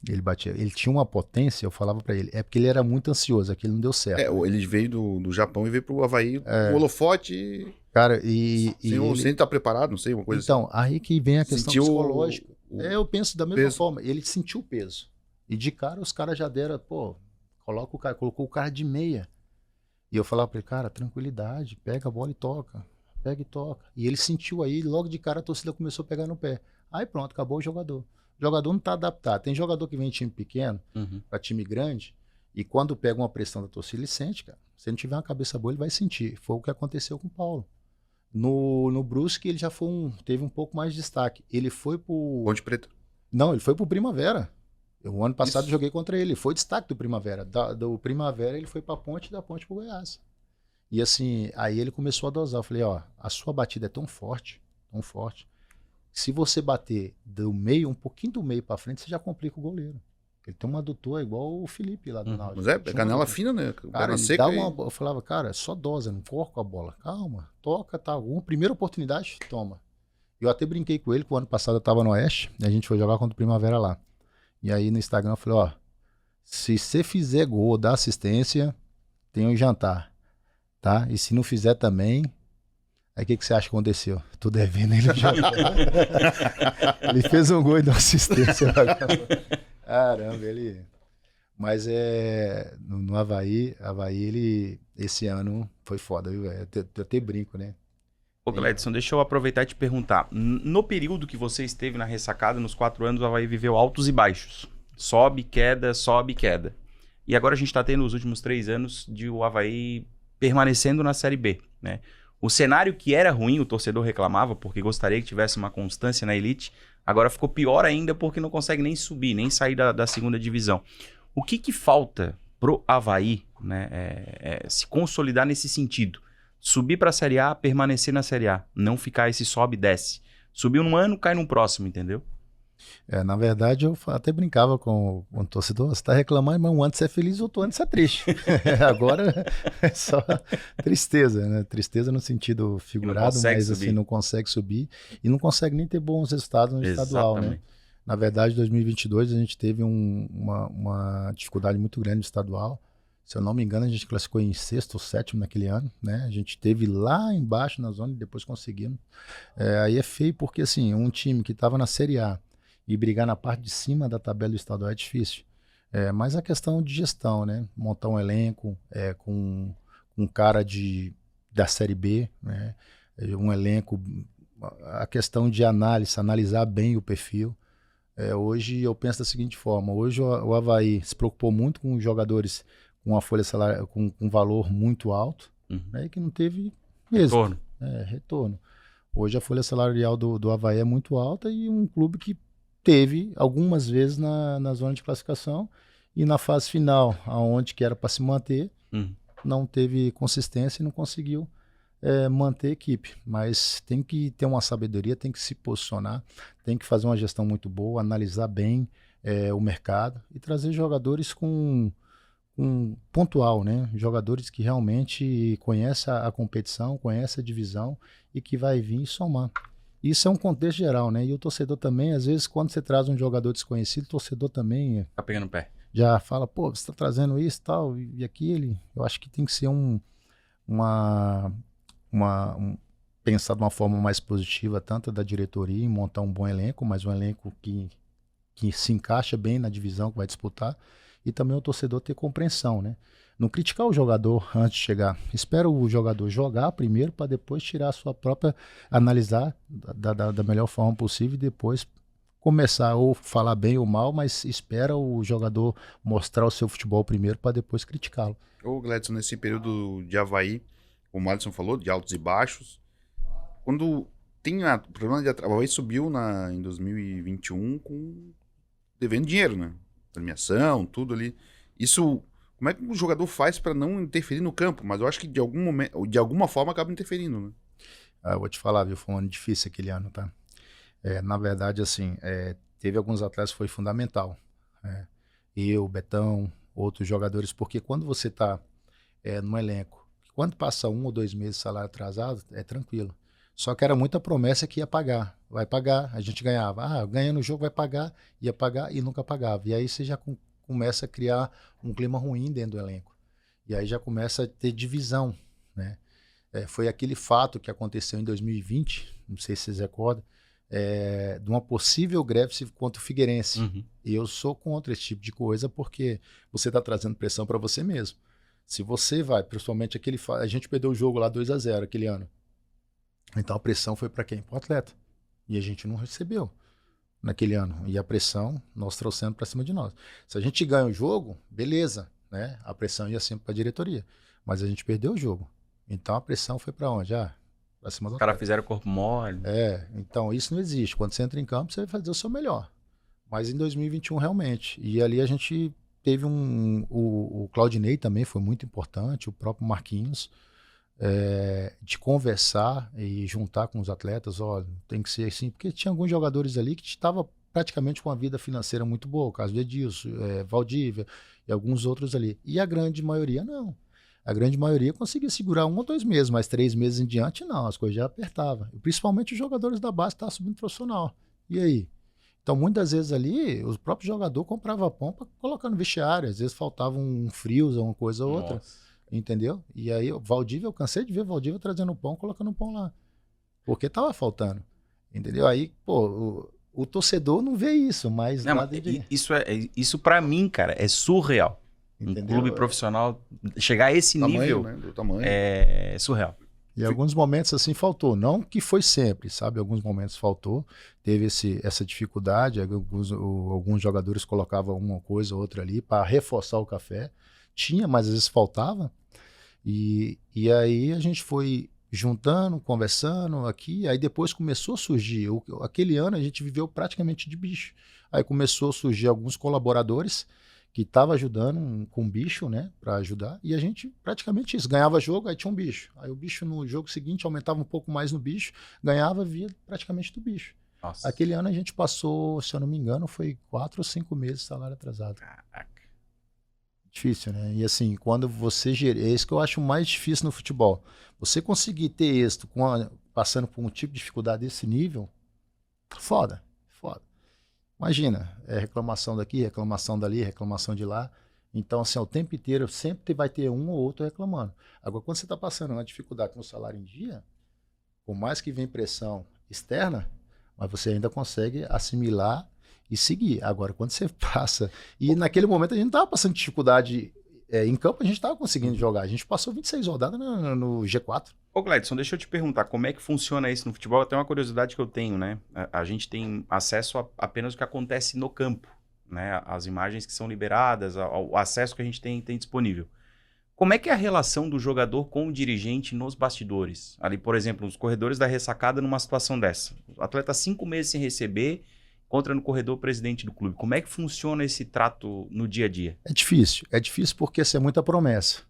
Ele tinha uma potência, eu falava pra ele, porque ele era muito ansioso, aquilo não deu certo. Ele veio do Japão e veio pro Avaí, o holofote, cara, sem estar preparado, não sei, uma coisa então, aí que vem a questão sentiu psicológica. Eu penso da mesma forma, ele sentiu o peso. E de cara os caras já deram, pô, colocou o cara de meia. E eu falava pra ele, cara, tranquilidade, pega a bola e toca. Pega e toca. E ele sentiu aí, logo de cara a torcida começou a pegar no pé. Aí pronto, acabou o jogador. O jogador não tá adaptado. Tem jogador que vem em time pequeno pra time grande, e quando pega uma pressão da torcida, ele sente, cara. Se ele não tiver uma cabeça boa, ele vai sentir. Foi o que aconteceu com o Paulo. No Brusque, ele já teve um pouco mais de destaque. Ele foi pro... Ponte Preta. Não, ele foi pro Primavera. O ano passado Isso. eu joguei contra ele. Foi destaque do Primavera. Do Primavera ele foi pra Ponte, da Ponte pro Goiás. E assim, aí ele começou a dosar. Eu falei, ó, a sua batida é tão forte, se você bater do meio, um pouquinho do meio pra frente, você já complica o goleiro. Ele tem um adutor igual o Felipe lá do Náutico. Mas é Tinha um canela adutor. fina, né? Cara, Perna ele seca. dá uma... Eu falava, cara, só dosa, não corre com a bola. Calma, toca, tá. Uma primeira oportunidade, toma. Eu até brinquei com ele, que o ano passado eu tava no Oeste, e a gente foi jogar contra o Primavera lá. E aí no Instagram eu falei, ó, se você fizer gol, dar assistência, tem um jantar, tá? E se não fizer também, aí o que você acha que aconteceu? Tô devendo ele o jantar. Ele fez um gol e deu assistência. Caramba, ele... Mas no Avaí, ele, esse ano foi foda, viu? Eu até brinco, né? Ô, Gledson, deixa eu aproveitar e te perguntar. No período que você esteve na ressacada, nos 4 anos, o Avaí viveu altos e baixos. Sobe, queda, sobe, queda. E agora a gente está tendo os últimos 3 anos de o Avaí permanecendo na Série B, né? O cenário que era ruim, o torcedor reclamava, porque gostaria que tivesse uma constância na elite, agora ficou pior ainda porque não consegue nem subir, nem sair da segunda divisão. O que falta pro Avaí, né, se consolidar nesse sentido? Subir para a Série A, permanecer na Série A. Não ficar esse sobe e desce. Subiu num ano, cai num próximo, entendeu? Na verdade, eu até brincava com o torcedor. Você tá reclamando, mas um ano você é feliz, outro ano você é triste. Agora é só tristeza, né? Tristeza no sentido figurado, mas subir. assim, não consegue subir. E não consegue nem ter bons resultados no estadual, né? Na verdade, em 2022, a gente teve uma dificuldade muito grande no estadual. Se eu não me engano, a gente classificou em 6º ou 7º naquele ano, né? A gente teve lá embaixo na zona e depois conseguimos. Aí é feio porque, assim, um time que estava na Série A e brigar na parte de cima da tabela do estadual é difícil. Mas a questão de gestão, né? Montar um elenco com um cara da Série B, né? Um elenco, a questão de analisar bem o perfil. Hoje eu penso da seguinte forma, hoje o Avaí se preocupou muito com os jogadores com uma folha salarial, com um valor muito alto, né, e que não teve mesmo retorno. Hoje a folha salarial do Avaí é muito alta e um clube que teve algumas vezes na zona de classificação e na fase final, aonde que era para se manter, não teve consistência e não conseguiu manter a equipe, mas tem que ter uma sabedoria, tem que se posicionar, tem que fazer uma gestão muito boa, analisar bem o mercado e trazer jogadores com pontual, né? Jogadores que realmente conhecem a competição, conhecem a divisão e que vai vir somar. Isso é um contexto geral, né? E o torcedor também, às vezes, quando você traz um jogador desconhecido, o torcedor também tá pegando o pé. Já fala, pô, você tá trazendo isso tal, e aquilo. Eu acho que tem que ser pensar de uma forma mais positiva, tanto da diretoria, em montar um bom elenco, mas um elenco que se encaixa bem na divisão que vai disputar, e também o torcedor ter compreensão, né? Não criticar o jogador antes de chegar. Espera o jogador jogar primeiro para depois tirar a sua própria, analisar da melhor forma possível e depois começar ou falar bem ou mal, mas espera o jogador mostrar o seu futebol primeiro para depois criticá-lo. Ô, Gledson, nesse período de Avaí, como o Alisson falou, de altos e baixos, quando tem o problema de o Avaí subiu em 2021 devendo dinheiro, né? Premiação, tudo ali. Isso, como é que o jogador faz para não interferir no campo? Mas eu acho que de alguma forma acaba interferindo, né? Eu vou te falar, viu? Foi um ano difícil aquele ano, tá? Na verdade, assim, teve alguns atletas que foi fundamental. Eu, Betão, outros jogadores, porque quando você tá no elenco, quando passa 1 ou 2 meses de salário atrasado, é tranquilo. Só que era muita promessa que ia pagar. Vai pagar, a gente ganhava. Ganhando o jogo vai pagar, ia pagar e nunca pagava. E aí você já começa a criar um clima ruim dentro do elenco. E aí já começa a ter divisão, né? Foi aquele fato que aconteceu em 2020, não sei se vocês recordam, de uma possível greve contra o Figueirense. Uhum. E eu sou contra esse tipo de coisa porque você está trazendo pressão para você mesmo. Se você vai, principalmente a gente perdeu o jogo lá 2-0 aquele ano. Então a pressão foi para quem? Para o atleta. E a gente não recebeu naquele ano. E a pressão nós trouxemos para cima de nós. Se a gente ganha o jogo, beleza, né? A pressão ia sempre para a diretoria. Mas a gente perdeu o jogo. Então a pressão foi para onde? Para cima do Os caras atleta. fizeram corpo mole. Então isso não existe. Quando você entra em campo, você vai fazer o seu melhor. Mas em 2021 realmente. E ali a gente teve o Claudinei também foi muito importante, o próprio Marquinhos, de conversar e juntar com os atletas, olha, tem que ser assim, porque tinha alguns jogadores ali que estavam praticamente com a vida financeira muito boa, o caso de Edilson, Valdívia e alguns outros ali. E a grande maioria não. A grande maioria conseguia segurar 1 ou 2 meses, mas 3 meses em diante não, as coisas já apertavam. E principalmente os jogadores da base que estavam subindo profissional. E aí? Então, muitas vezes ali, o próprio jogador comprava pão para colocar no vestiário. Às vezes faltava um frios ou uma coisa ou outra. Nossa. Entendeu? E aí, Valdívia, eu cansei de ver Valdívia trazendo pão, colocando pão lá. Porque tava faltando. Entendeu? Aí, pô, o torcedor não vê isso, mas Não, nada mas de... isso para mim, cara, é surreal. Entendeu? Um clube profissional chegar a esse nível Né? Do tamanho. é surreal. E alguns momentos assim faltou. Não que foi sempre, sabe? Alguns momentos faltou. Teve essa dificuldade. Alguns jogadores colocavam uma coisa ou outra ali para reforçar o café. Tinha, mas às vezes faltava. E aí a gente foi juntando, conversando aqui. Aí depois começou a surgir. Aquele ano a gente viveu praticamente de bicho. Aí começou a surgir alguns colaboradores que estavam ajudando com bicho, né, para ajudar, e a gente praticamente isso, ganhava jogo, aí tinha um bicho, aí o bicho no jogo seguinte aumentava um pouco mais no bicho, ganhava via praticamente do bicho. Nossa. Aquele ano a gente passou, se eu não me engano, foi 4 ou 5 meses de salário atrasado. Caraca. Difícil, né? E assim, quando você é isso que eu acho mais difícil no futebol, você conseguir ter êxito passando por um tipo de dificuldade desse nível, foda. Imagina, reclamação daqui, reclamação dali, reclamação de lá. Então, assim, o tempo inteiro sempre vai ter um ou outro reclamando. Agora, quando você está passando uma dificuldade com o salário em dia, por mais que venha pressão externa, mas você ainda consegue assimilar e seguir. Agora, quando você passa... E naquele momento a gente não estava passando dificuldade em campo, a gente estava conseguindo jogar. A gente passou 26 rodadas no G4. Ô, Gledson, deixa eu te perguntar, como é que funciona isso no futebol? Até uma curiosidade que eu tenho, né? A gente tem acesso a apenas o que acontece no campo, né? As imagens que são liberadas, o acesso que a gente tem disponível. Como é que é a relação do jogador com o dirigente nos bastidores? Ali, por exemplo, os corredores da ressacada numa situação dessa. O atleta 5 meses sem receber, encontra no corredor o presidente do clube. Como é que funciona esse trato no dia a dia? É difícil porque isso é muita promessa.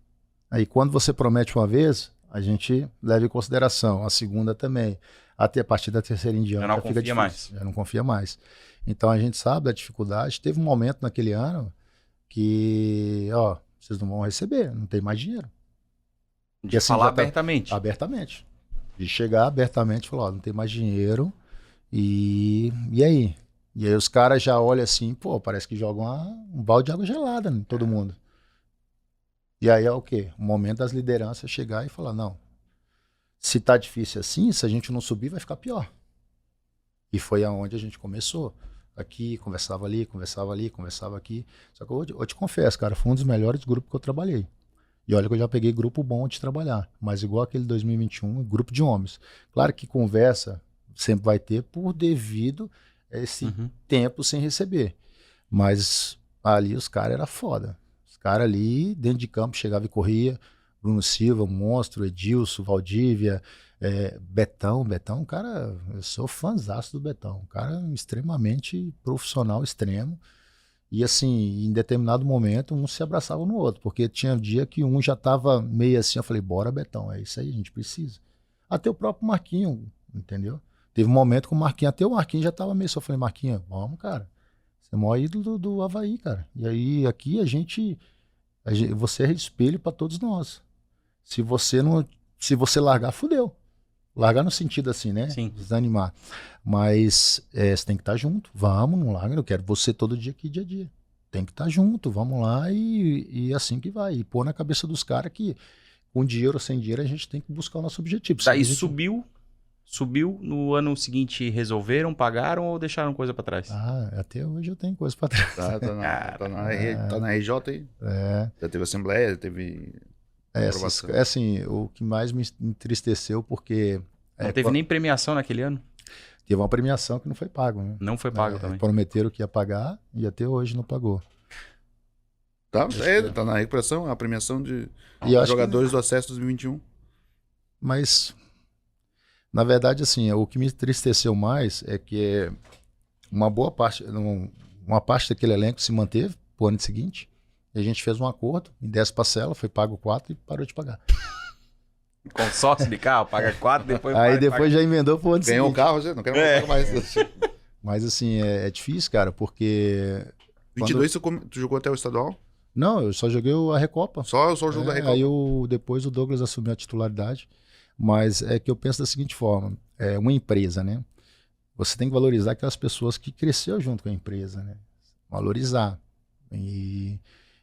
Aí quando você promete uma vez, a gente leva em consideração, a segunda também. Até a partir da terceira em diante já fica difícil. Já não confia mais. Então a gente sabe da dificuldade. Teve um momento naquele ano que, vocês não vão receber, não tem mais dinheiro. De assim, falar abertamente. Abertamente. De chegar abertamente e falar, não tem mais dinheiro. E aí? E aí os caras já olham assim, parece que jogam um balde de água gelada em todo mundo. E aí é o quê? O momento das lideranças chegar e falar, não, se tá difícil assim, se a gente não subir, vai ficar pior. E foi aonde a gente começou. Aqui, conversava ali, conversava aqui. Só que eu te confesso, cara, foi um dos melhores grupos que eu trabalhei. E olha que eu já peguei grupo bom de trabalhar. Mas igual aquele 2021, grupo de homens. Claro que conversa sempre vai ter por devido a esse tempo sem receber. Mas ali os caras eram foda. Os caras ali, dentro de campo, chegava e corria. Bruno Silva, Monstro, Edilson, Valdívia, Betão, cara, eu sou fãzaço do Betão. Um cara extremamente profissional, extremo. E assim, em determinado momento, um se abraçava no outro. Porque tinha dia que um já tava meio assim, eu falei, bora Betão, é isso aí, a gente precisa. Até o próprio Marquinho, entendeu? Teve um momento que até o Marquinhos já tava meio assim, eu falei, Marquinhos, vamos, cara. Você é o maior ídolo do Avaí, cara. E aí, aqui você é espelho para todos nós. Se você largar, fudeu. Largar no sentido assim, né? Sim. Desanimar. Mas você tem que estar junto. Vamos, não larga. Eu quero você todo dia aqui, dia a dia. Tem que estar junto. Vamos lá e assim que vai. E pôr na cabeça dos caras que com dinheiro ou sem dinheiro a gente tem que buscar o nosso objetivo. Daí subiu Subiu, no ano seguinte resolveram, pagaram ou deixaram coisa pra trás? Até hoje eu tenho coisa pra trás. Tá na RJ aí. Já teve assembleia, já teve aprovação. Assim, o que mais me entristeceu porque... Não teve nem premiação naquele ano? Teve uma premiação que não foi pago, né? Não foi pago também. Prometeram que ia pagar e até hoje não pagou. Tá na recuperação, a premiação de jogadores do acesso 2021. Mas, na verdade, assim, o que me entristeceu mais é que uma parte daquele elenco se manteve pro ano seguinte. E a gente fez um acordo em 10 parcelas, foi pago 4 e parou de pagar. Consórcio de carro, paga 4, depois Aí depois já emendou pro ano seguinte. Ganhou um carro, já não quero mais. Mas assim, é difícil, cara, porque... 22 tu jogou até o estadual? Não, eu só joguei a Recopa. Só o jogo da Recopa? Aí depois o Douglas assumiu a titularidade. Mas é que eu penso da seguinte forma, uma empresa, né? Você tem que valorizar aquelas pessoas que cresceram junto com a empresa, né? Valorizar. E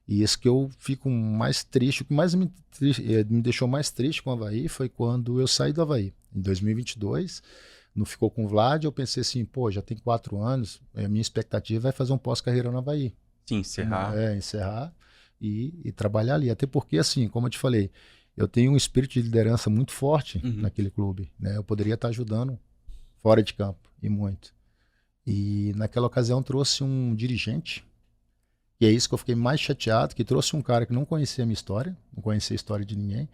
isso que eu fico mais triste, o que mais me deixou mais triste com o Avaí foi quando eu saí do Avaí. Em 2022, não ficou com o Vlad, eu pensei assim, pô, já tem 4 anos, a minha expectativa é fazer um pós-carreira no Avaí. Sim, encerrar. Encerrar e trabalhar ali. Até porque, assim, como eu te falei, eu tenho um espírito de liderança muito forte naquele clube, né? Eu poderia estar ajudando fora de campo, e muito. E naquela ocasião trouxe um dirigente, e é isso que eu fiquei mais chateado, que trouxe um cara que não conhecia a minha história, não conhecia a história de ninguém.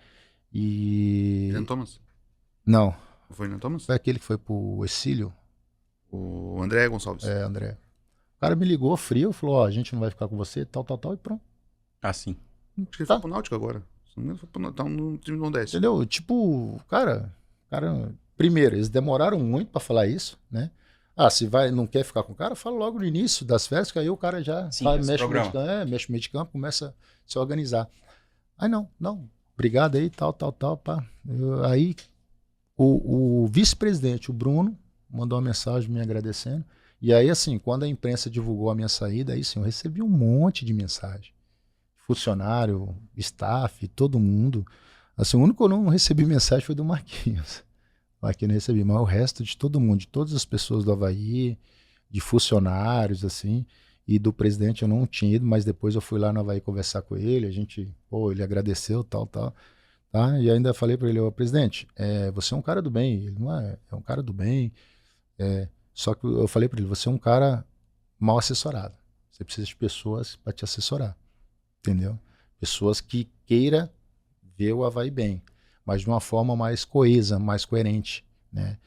Ian Thomas? Não. Foi Ian Thomas? Foi aquele que foi pro Exílio. O André Gonçalves. André. O cara me ligou frio, falou, ó, a gente não vai ficar com você, tal, e pronto. Assim. Acho que ele foi pro Náutico agora. Tá no time do Nordeste. Entendeu? Tipo, cara, primeiro, eles demoraram muito pra falar isso, né? Se não quer ficar com o cara, fala logo no início das férias, que aí o cara já mexe no meio de campo, começa a se organizar. Aí não, obrigado aí, tal, pá. Aí o vice-presidente, o Bruno, mandou uma mensagem me agradecendo. E aí, assim, quando a imprensa divulgou a minha saída, aí sim, eu recebi um monte de mensagem. Funcionário, staff, todo mundo. Assim, o único que eu não recebi mensagem foi do Marquinhos. Aqui não recebi, mas o resto de todo mundo, de todas as pessoas do Avaí, de funcionários, assim, e do presidente eu não tinha ido, mas depois eu fui lá no Avaí conversar com ele, ele agradeceu, tal, tá? E ainda falei para ele, presidente, você é um cara do bem, ele não é um cara do bem, só que eu falei para ele, você é um cara mal assessorado, você precisa de pessoas para te assessorar, entendeu? Pessoas que queira ver o Avaí bem, mas de uma forma mais coesa, mais coerente, né?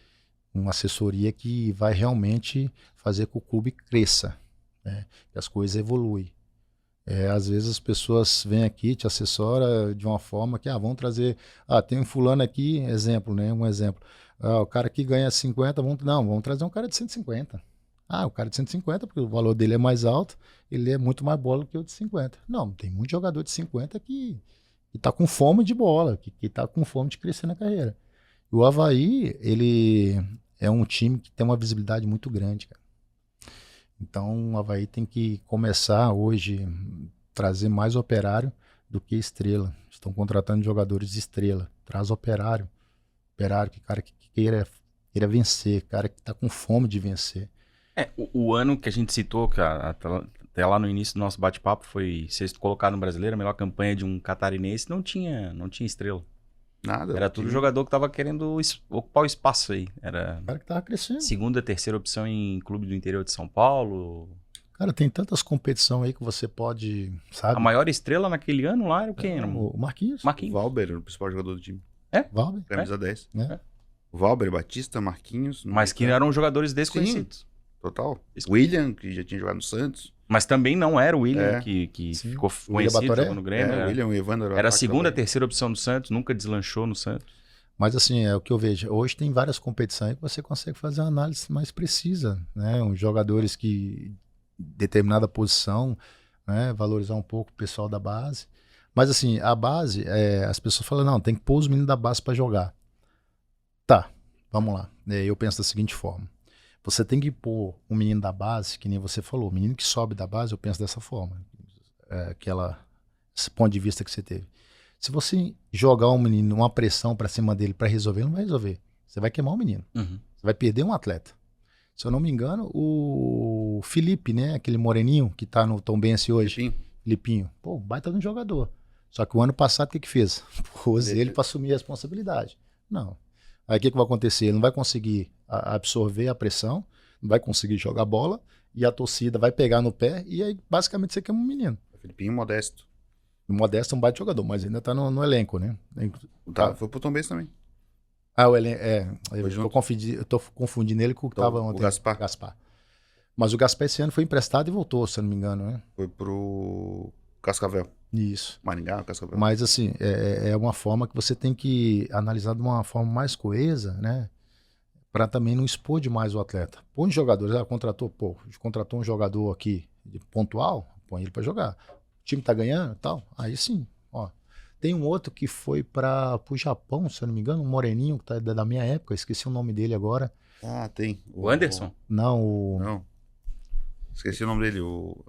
Uma assessoria que vai realmente fazer com que o clube cresça, né? Que as coisas evoluem. Às vezes as pessoas vêm aqui, te assessora de uma forma que, vamos trazer, tem um fulano aqui, exemplo, né? Um exemplo. O cara que ganha 50, vamos trazer um cara de 150. O cara de 150, porque o valor dele é mais alto, ele é muito mais bola que o de 50. Não, tem muito jogador de 50 que tá com fome de bola, que tá com fome de crescer na carreira. O Avaí, ele é um time que tem uma visibilidade muito grande, cara. Então o Avaí tem que começar hoje trazer mais operário do que estrela. Estão contratando jogadores de estrela. Traz operário, que cara que queira vencer, cara que tá com fome de vencer. O ano que a gente citou, até lá no início do nosso bate-papo, foi sexto colocado no Brasileiro, a melhor campanha de um catarinense, não tinha estrela. Nada. Era tudo jogador que tava querendo ocupar o espaço aí. Era cara que tava crescendo. Segunda, terceira opção em clube do interior de São Paulo. Cara, tem tantas competições aí que você pode, sabe? A maior estrela naquele ano lá era quem? O Marquinhos. O Valber era o principal jogador do time. Valber. Camisa 10. O Valber, Batista, Marquinhos. Mas que eram jogadores desconhecidos. Sim, total. William, que já tinha jogado no Santos. Mas também não era o William que ficou conhecido jogando no Grêmio. O William, o Evandro. Era a segunda, terceira opção do Santos, nunca deslanchou no Santos. Mas assim, é o que eu vejo. Hoje tem várias competições que você consegue fazer uma análise mais precisa, né? Uns jogadores que determinada posição, né? Valorizar um pouco o pessoal da base. Mas assim, a base, as pessoas falam, não, tem que pôr os meninos da base para jogar. Tá, vamos lá. Eu penso da seguinte forma. Você tem que pôr um menino da base, que nem você falou, o menino que sobe da base, eu penso dessa forma. Esse ponto de vista que você teve. Se você jogar um menino, uma pressão para cima dele para resolver, ele não vai resolver. você vai queimar um menino. Uhum. Você vai perder um atleta. Se eu não me engano, o Felipe, né? Aquele moreninho que tá no Tombense hoje. Filipinho. Pô, baita de um jogador. Só que o ano passado, o que fez? Pôs ele para assumir a responsabilidade. Não. Aí o que vai acontecer? Ele não vai conseguir absorver a pressão, não vai conseguir jogar bola, e a torcida vai pegar no pé, e aí basicamente você queima um menino. Filipinho Modesto. O Modesto é um baita jogador, mas ainda tá no elenco, né? Foi pro Tombense também. O elenco, eu tô confundindo ele com o que tava ontem. O Gaspar. Mas o Gaspar esse ano foi emprestado e voltou, se eu não me engano, né? Foi pro Cascavel. Isso. Maringá, Cascavel. Mas assim, é uma forma que você tem que analisar de uma forma mais coesa, né? Para também não expor demais o atleta. Põe jogadores, contratou um jogador aqui de pontual, põe ele para jogar. O time tá ganhando e tal, aí sim, ó. Tem um outro que foi para o Japão, se eu não me engano, um moreninho que tá da minha época, esqueci o nome dele agora. Ah, tem. O Anderson? Não. Esqueci o nome dele,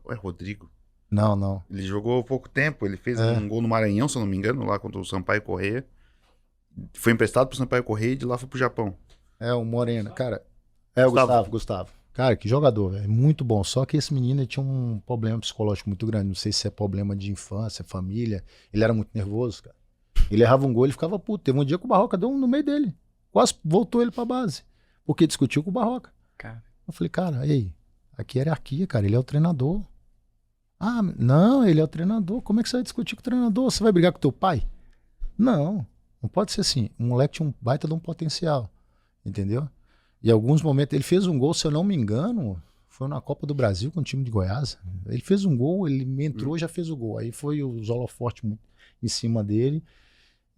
é Rodrigo. Não. Ele jogou há pouco tempo, ele fez um gol no Maranhão, se eu não me engano, lá contra o Sampaio Corrêa. Foi emprestado pro Sampaio Corrêa e de lá foi pro Japão. O Moreno, cara. O Gustavo. Cara, que jogador, velho. Muito bom. Só que esse menino tinha um problema psicológico muito grande. Não sei se é problema de infância, família. Ele era muito nervoso, cara. Ele errava um gol, ele ficava puto. Teve um dia que o Barroca deu um no meio dele. Quase voltou ele pra base. Porque discutiu com o Barroca. Cara. Eu falei, cara, aqui é hierarquia, cara. Ele é o treinador. Ah, não, ele é o treinador. Como é que você vai discutir com o treinador? Você vai brigar com teu pai? Não pode ser assim. O moleque tinha um baita de um potencial. Entendeu? E em alguns momentos, ele fez um gol, se eu não me engano, foi na Copa do Brasil com o time de Goiás. Ele fez um gol, ele entrou, já fez o gol. Aí foi os holofotes em cima dele.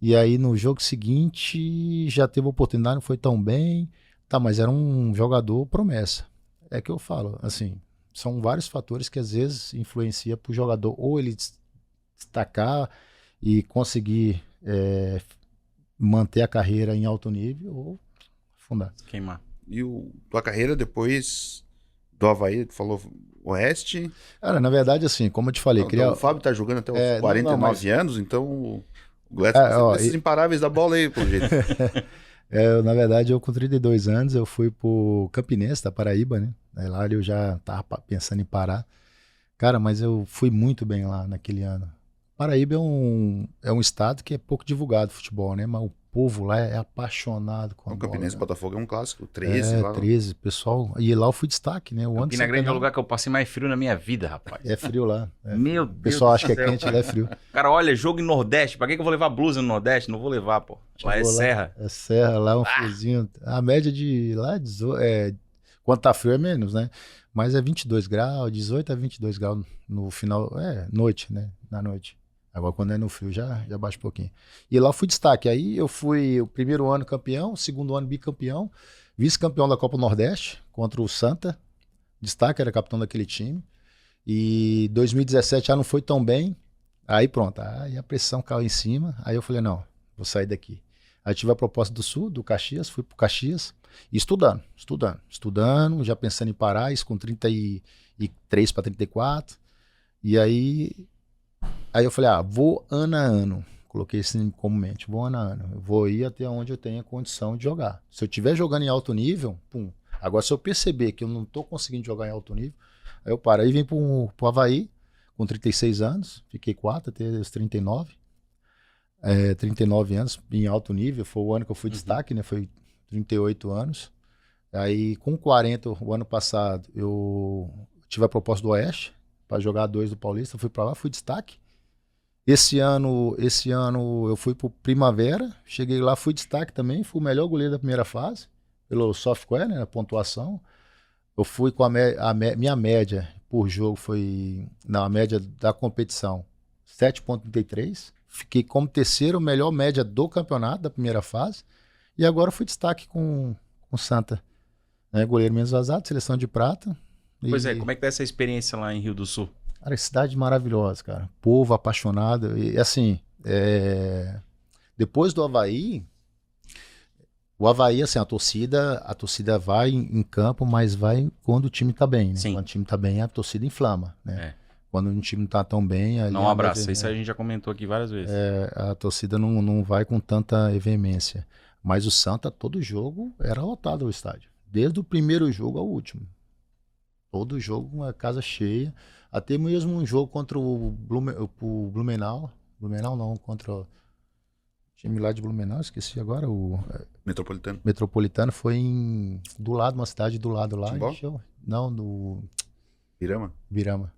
E aí no jogo seguinte, já teve oportunidade, não foi tão bem. Tá, mas era um jogador promessa. É que eu falo, assim, são vários fatores que às vezes influenciam pro jogador ou ele destacar e conseguir manter a carreira em alto nível ou afundar. Queimar. E tua carreira depois do Avaí, tu falou Oeste? Cara, na verdade, assim, como eu te falei... Então, o Fábio tá jogando até os 49 anos, então o Gleison esses imparáveis da bola aí, pelo jeito. Na verdade, eu com 32 anos, eu fui pro Campinense, da Paraíba, né? Aí lá eu já tava pensando em parar. Cara, mas eu fui muito bem lá naquele ano. Paraíba é um estado que é pouco divulgado futebol, né? Mas o povo lá é apaixonado com a bola. O Campinense Botafogo é um clássico, 13 lá. 13, pessoal. E lá eu fui destaque, né? Campina Grande é o lugar que eu passei mais frio na minha vida, rapaz. É frio lá. Meu Deus. O pessoal acha que é quente, lá é frio. Cara, olha, jogo em Nordeste. Pra que eu vou levar blusa no Nordeste? Não vou levar, pô. Lá é serra. É serra, lá é um friozinho. A média de lá quando tá frio é menos, né? Mas é 22 graus, 18 a 22 graus no final, noite, né? Na noite. Agora, quando é no frio, já baixa um pouquinho. E lá eu fui destaque. Aí eu fui o primeiro ano campeão, segundo ano bicampeão, vice-campeão da Copa Nordeste contra o Santa. Destaque, era capitão daquele time. E 2017 já não foi tão bem. Aí pronto, aí a pressão caiu em cima. Aí eu falei, não, vou sair daqui. Aí tive a proposta do Sul, do Caxias, fui pro Caxias. E estudando, já pensando em parar, isso com 33 para 34. E aí eu falei, vou ano a ano. Coloquei isso como mente, vou ano a ano. Eu vou ir até onde eu tenha condição de jogar. Se eu estiver jogando em alto nível, pum. Agora, se eu perceber que eu não estou conseguindo jogar em alto nível, aí eu paro. Aí vim pro Avaí, com 36 anos, fiquei 4 até os 39. 39 anos, em alto nível, foi o ano que eu fui destaque, né? Foi 38 anos. Aí, com 40, o ano passado, eu tive a proposta do Oeste, para jogar 2 do Paulista, fui para lá, fui destaque. Esse ano eu fui pro Primavera, cheguei lá, fui destaque também, fui o melhor goleiro da primeira fase, pelo software, né, a pontuação. Eu fui com minha média por jogo foi, na média da competição, 7,33. Fiquei como terceiro, melhor média do campeonato da primeira fase. E agora fui destaque com o Santa, né, goleiro menos vazado, seleção de prata. Pois como é que tá essa experiência lá em Rio do Sul? Cara, cidade maravilhosa, cara. Povo apaixonado. E assim, depois do Avaí, o Avaí, assim, a torcida vai em campo, mas vai quando o time tá bem, né? Sim. Quando o time tá bem, a torcida inflama, né? Quando o time não tá tão bem... Ali não abraça, isso a gente já comentou aqui várias vezes. A torcida não vai com tanta veemência. Mas o Santa, todo jogo, era lotado o estádio. Desde o primeiro jogo ao último. Todo jogo, uma casa cheia. Até mesmo um jogo contra o Blumenau. Blumenau não, contra o time lá de Blumenau, esqueci agora. O Metropolitano. Metropolitano foi do lado, uma cidade do lado lá. Timbó? Encheu. Não, do Pirama? Birama.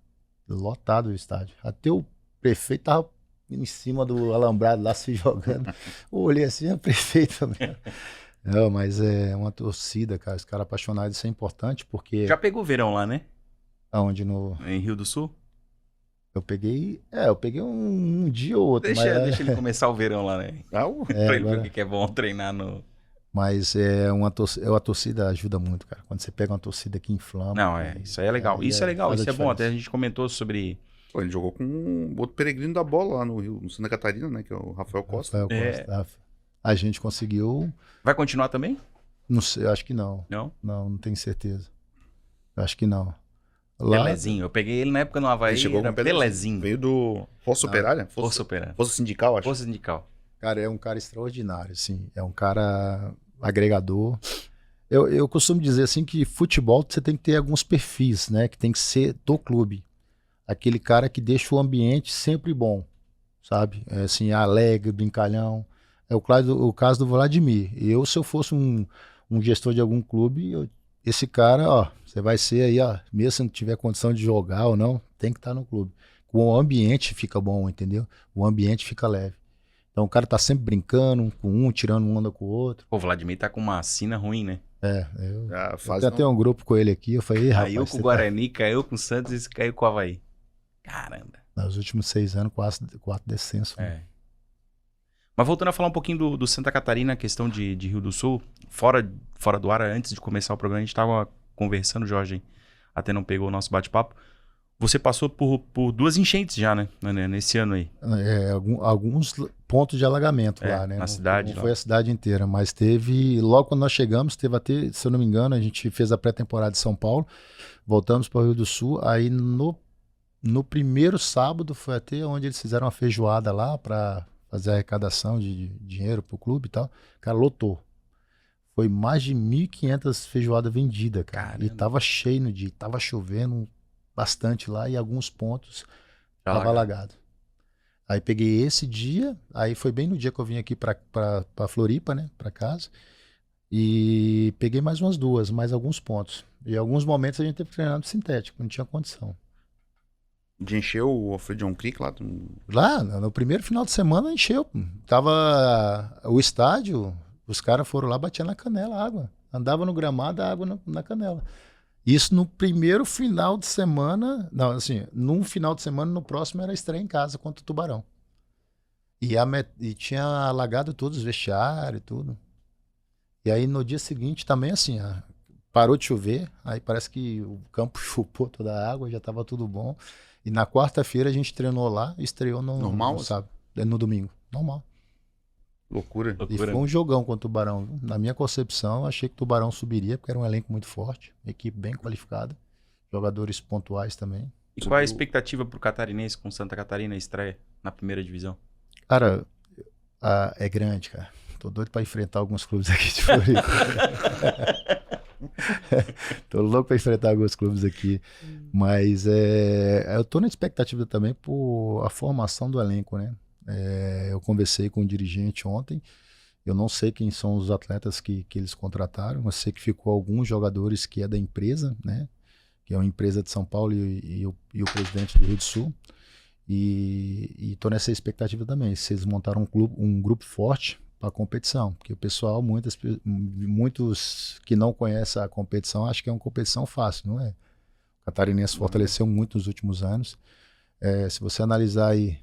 Lotado o estádio. Até o prefeito tava em cima do alambrado lá se jogando. Eu olhei assim, é prefeito mesmo. Não, mas é uma torcida, cara. Os caras apaixonados, isso é importante, porque Já pegou verão lá, né? aonde no. Em Rio do Sul? Eu peguei um dia ou outro, Deixa ele começar o verão lá, né? Pra ele ver agora- o que é bom treinar no... mas a torcida ajuda muito, cara. Quando você pega uma torcida que inflama. Não, isso aí é legal. Isso é legal, faz a isso é bom. diferença. Até a gente comentou sobre... Pô, ele jogou com um outro peregrino da bola lá no Rio, no Santa Catarina, né? Que é o Rafael Costa. Rafael Costa, Rafa. A gente conseguiu. Vai continuar também? Não sei, acho que não. Não? Não tenho certeza. Acho que não. Lá, Pelezinho. Eu peguei ele na época no Havaí, Ele chegou era com Pelezinho. Pelezinho. Veio do Força Operária? Força Operária. Força Sindical, acho. Força Sindical. cara, é um cara extraordinário, assim. É um cara agregador. Eu costumo dizer assim que futebol você tem que ter alguns perfis, né? Que tem que ser do clube. Aquele cara que deixa o ambiente sempre bom, sabe? É assim, alegre, brincalhão. É o caso do Vladimir. Se eu fosse um gestor de algum clube, esse cara, ó, você vai ser aí, ó, mesmo se não tiver condição de jogar ou não, tem que estar no clube. O ambiente fica bom, entendeu? O ambiente fica leve. Então o cara tá sempre brincando com um, tirando onda com o outro. Pô, o Vladimir tá com uma sina ruim, né? A Eu fase tenho até um grupo com ele aqui, eu falei, rapaz, Caiu com você o Guarani, caiu com o Santos e caiu com o Havaí. Caramba. nos últimos 6 anos, quatro descensos. É. Mas voltando a falar um pouquinho do Santa Catarina, a questão de Rio do Sul, fora do ar, antes de começar o programa, a gente tava conversando, Jorge, até não pegou o nosso bate-papo. Você passou por 2 enchentes já, né? Nesse ano aí. Alguns pontos de alagamento lá, né? Na cidade. Não lá. foi a cidade inteira, mas teve. Logo quando nós chegamos, teve até, se eu não me engano, a gente fez a pré-temporada de São Paulo, voltamos para o Rio do Sul. Aí no primeiro sábado foi até onde eles fizeram uma feijoada lá para fazer a arrecadação de dinheiro para o clube e tal. Cara, lotou. Foi mais de 1.500 feijoadas vendidas, cara. Caramba. E tava cheio no dia, tava chovendo bastante lá e alguns pontos tava alagado. Aí peguei esse dia, aí foi bem no dia que eu vim aqui pra Floripa, né, pra casa, e peguei mais umas 2, mais alguns pontos. E em alguns momentos a gente teve treinado sintético, não tinha condição. De encher o Alfredo Creek lá. Lá, no primeiro final de semana encheu. Tava o estádio, os caras foram lá, batiam na canela a água. Andava no gramado, a água na canela. Isso no primeiro final de semana, não, assim, num final de semana, no próximo era a estreia em casa contra o Tubarão. E tinha alagado todos os vestiários e tudo. E aí no dia seguinte também assim, parou de chover, aí parece que o campo chupou toda a água, já estava tudo bom. E na quarta-feira a gente treinou lá e estreou Normal? no domingo, normal. Loucura. E foi um jogão contra o Tubarão. Viu? Na minha concepção, eu achei que o Tubarão subiria, porque era um elenco muito forte, equipe bem qualificada, jogadores pontuais também. E qual é a expectativa pro catarinense com Santa Catarina estreia na primeira divisão? Cara, é grande, cara. Tô doido pra enfrentar alguns clubes aqui de Floripa. Tô louco pra enfrentar alguns clubes aqui. Mas eu tô na expectativa também por a formação do elenco, né? Eu conversei com o dirigente ontem. Eu não sei quem são os atletas que eles contrataram. Eu sei que ficou alguns jogadores que é da empresa, né? Que é uma empresa de São Paulo e o presidente do Rio do Sul. E tô nessa expectativa também. Se eles montaram um grupo forte para a competição, porque o pessoal, muitos que não conhecem a competição, acham que é uma competição fácil, não é? O catarinense fortaleceu muito nos últimos anos. Se você analisar aí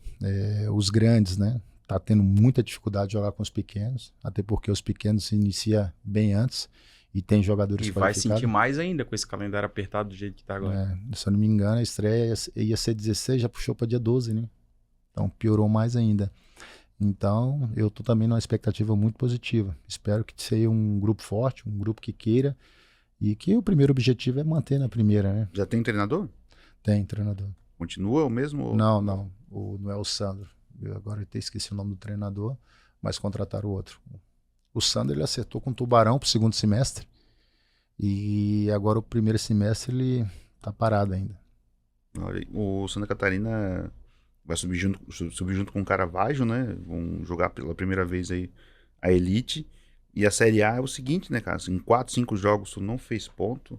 os grandes, né, tá tendo muita dificuldade de jogar com os pequenos, até porque os pequenos se inicia bem antes e tem jogadores E vai sentir mais ainda com esse calendário apertado do jeito que tá agora. Se eu não me engano, a estreia ia ser 16, já puxou para dia 12, né? Então piorou mais ainda. Então, eu tô também numa expectativa muito positiva. Espero que seja um grupo forte, um grupo que queira, e que o primeiro objetivo é manter na primeira, né? Já tem treinador? Tem treinador. Continua o mesmo? Não. Não é o Sandro. Eu agora até esqueci o nome do treinador, mas contrataram o outro. O Sander ele acertou com o Tubarão pro segundo semestre. E agora o primeiro semestre ele tá parado ainda. Olha, o Santa Catarina vai subir junto com o Caravaggio, né? Vão jogar pela primeira vez aí a Elite. E a Série A é o seguinte, né, cara? Em 4, 5 jogos tu não fez ponto.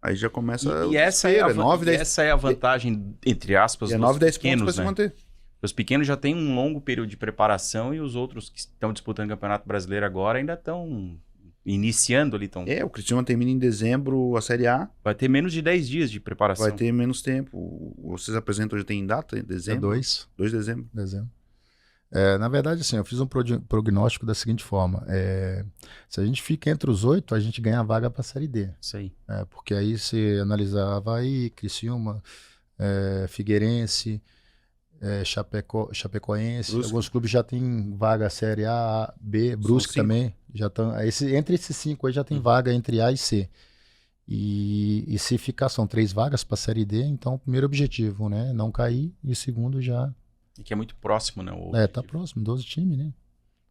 Aí já começa E essa é a vantagem, entre aspas, dos 9, 10 pequenos, pontos pra se manter. Os pequenos já têm um longo período de preparação e os outros que estão disputando o Campeonato Brasileiro agora ainda estão iniciando ali. O Criciúma termina em dezembro a Série A. Vai ter menos de 10 dias de preparação. Vai ter menos tempo. Vocês apresentam, já tem data? Dezembro? 2 de dezembro. Na verdade, assim, eu fiz um prognóstico da seguinte forma. Se a gente fica entre os 8, a gente ganha a vaga para a Série D. Isso aí. Porque aí você analisava Avaí, Criciúma, Figueirense, Chapecoense. Brusque. Alguns clubes já têm vaga Série A, B, Brusque também. Já tão, entre esses 5 aí já tem vaga entre A e C. E se ficar, são 3 vagas para a Série D, então o primeiro objetivo, né? Não cair, e o segundo já... E que é muito próximo, né? Tá próximo, 12 times, né?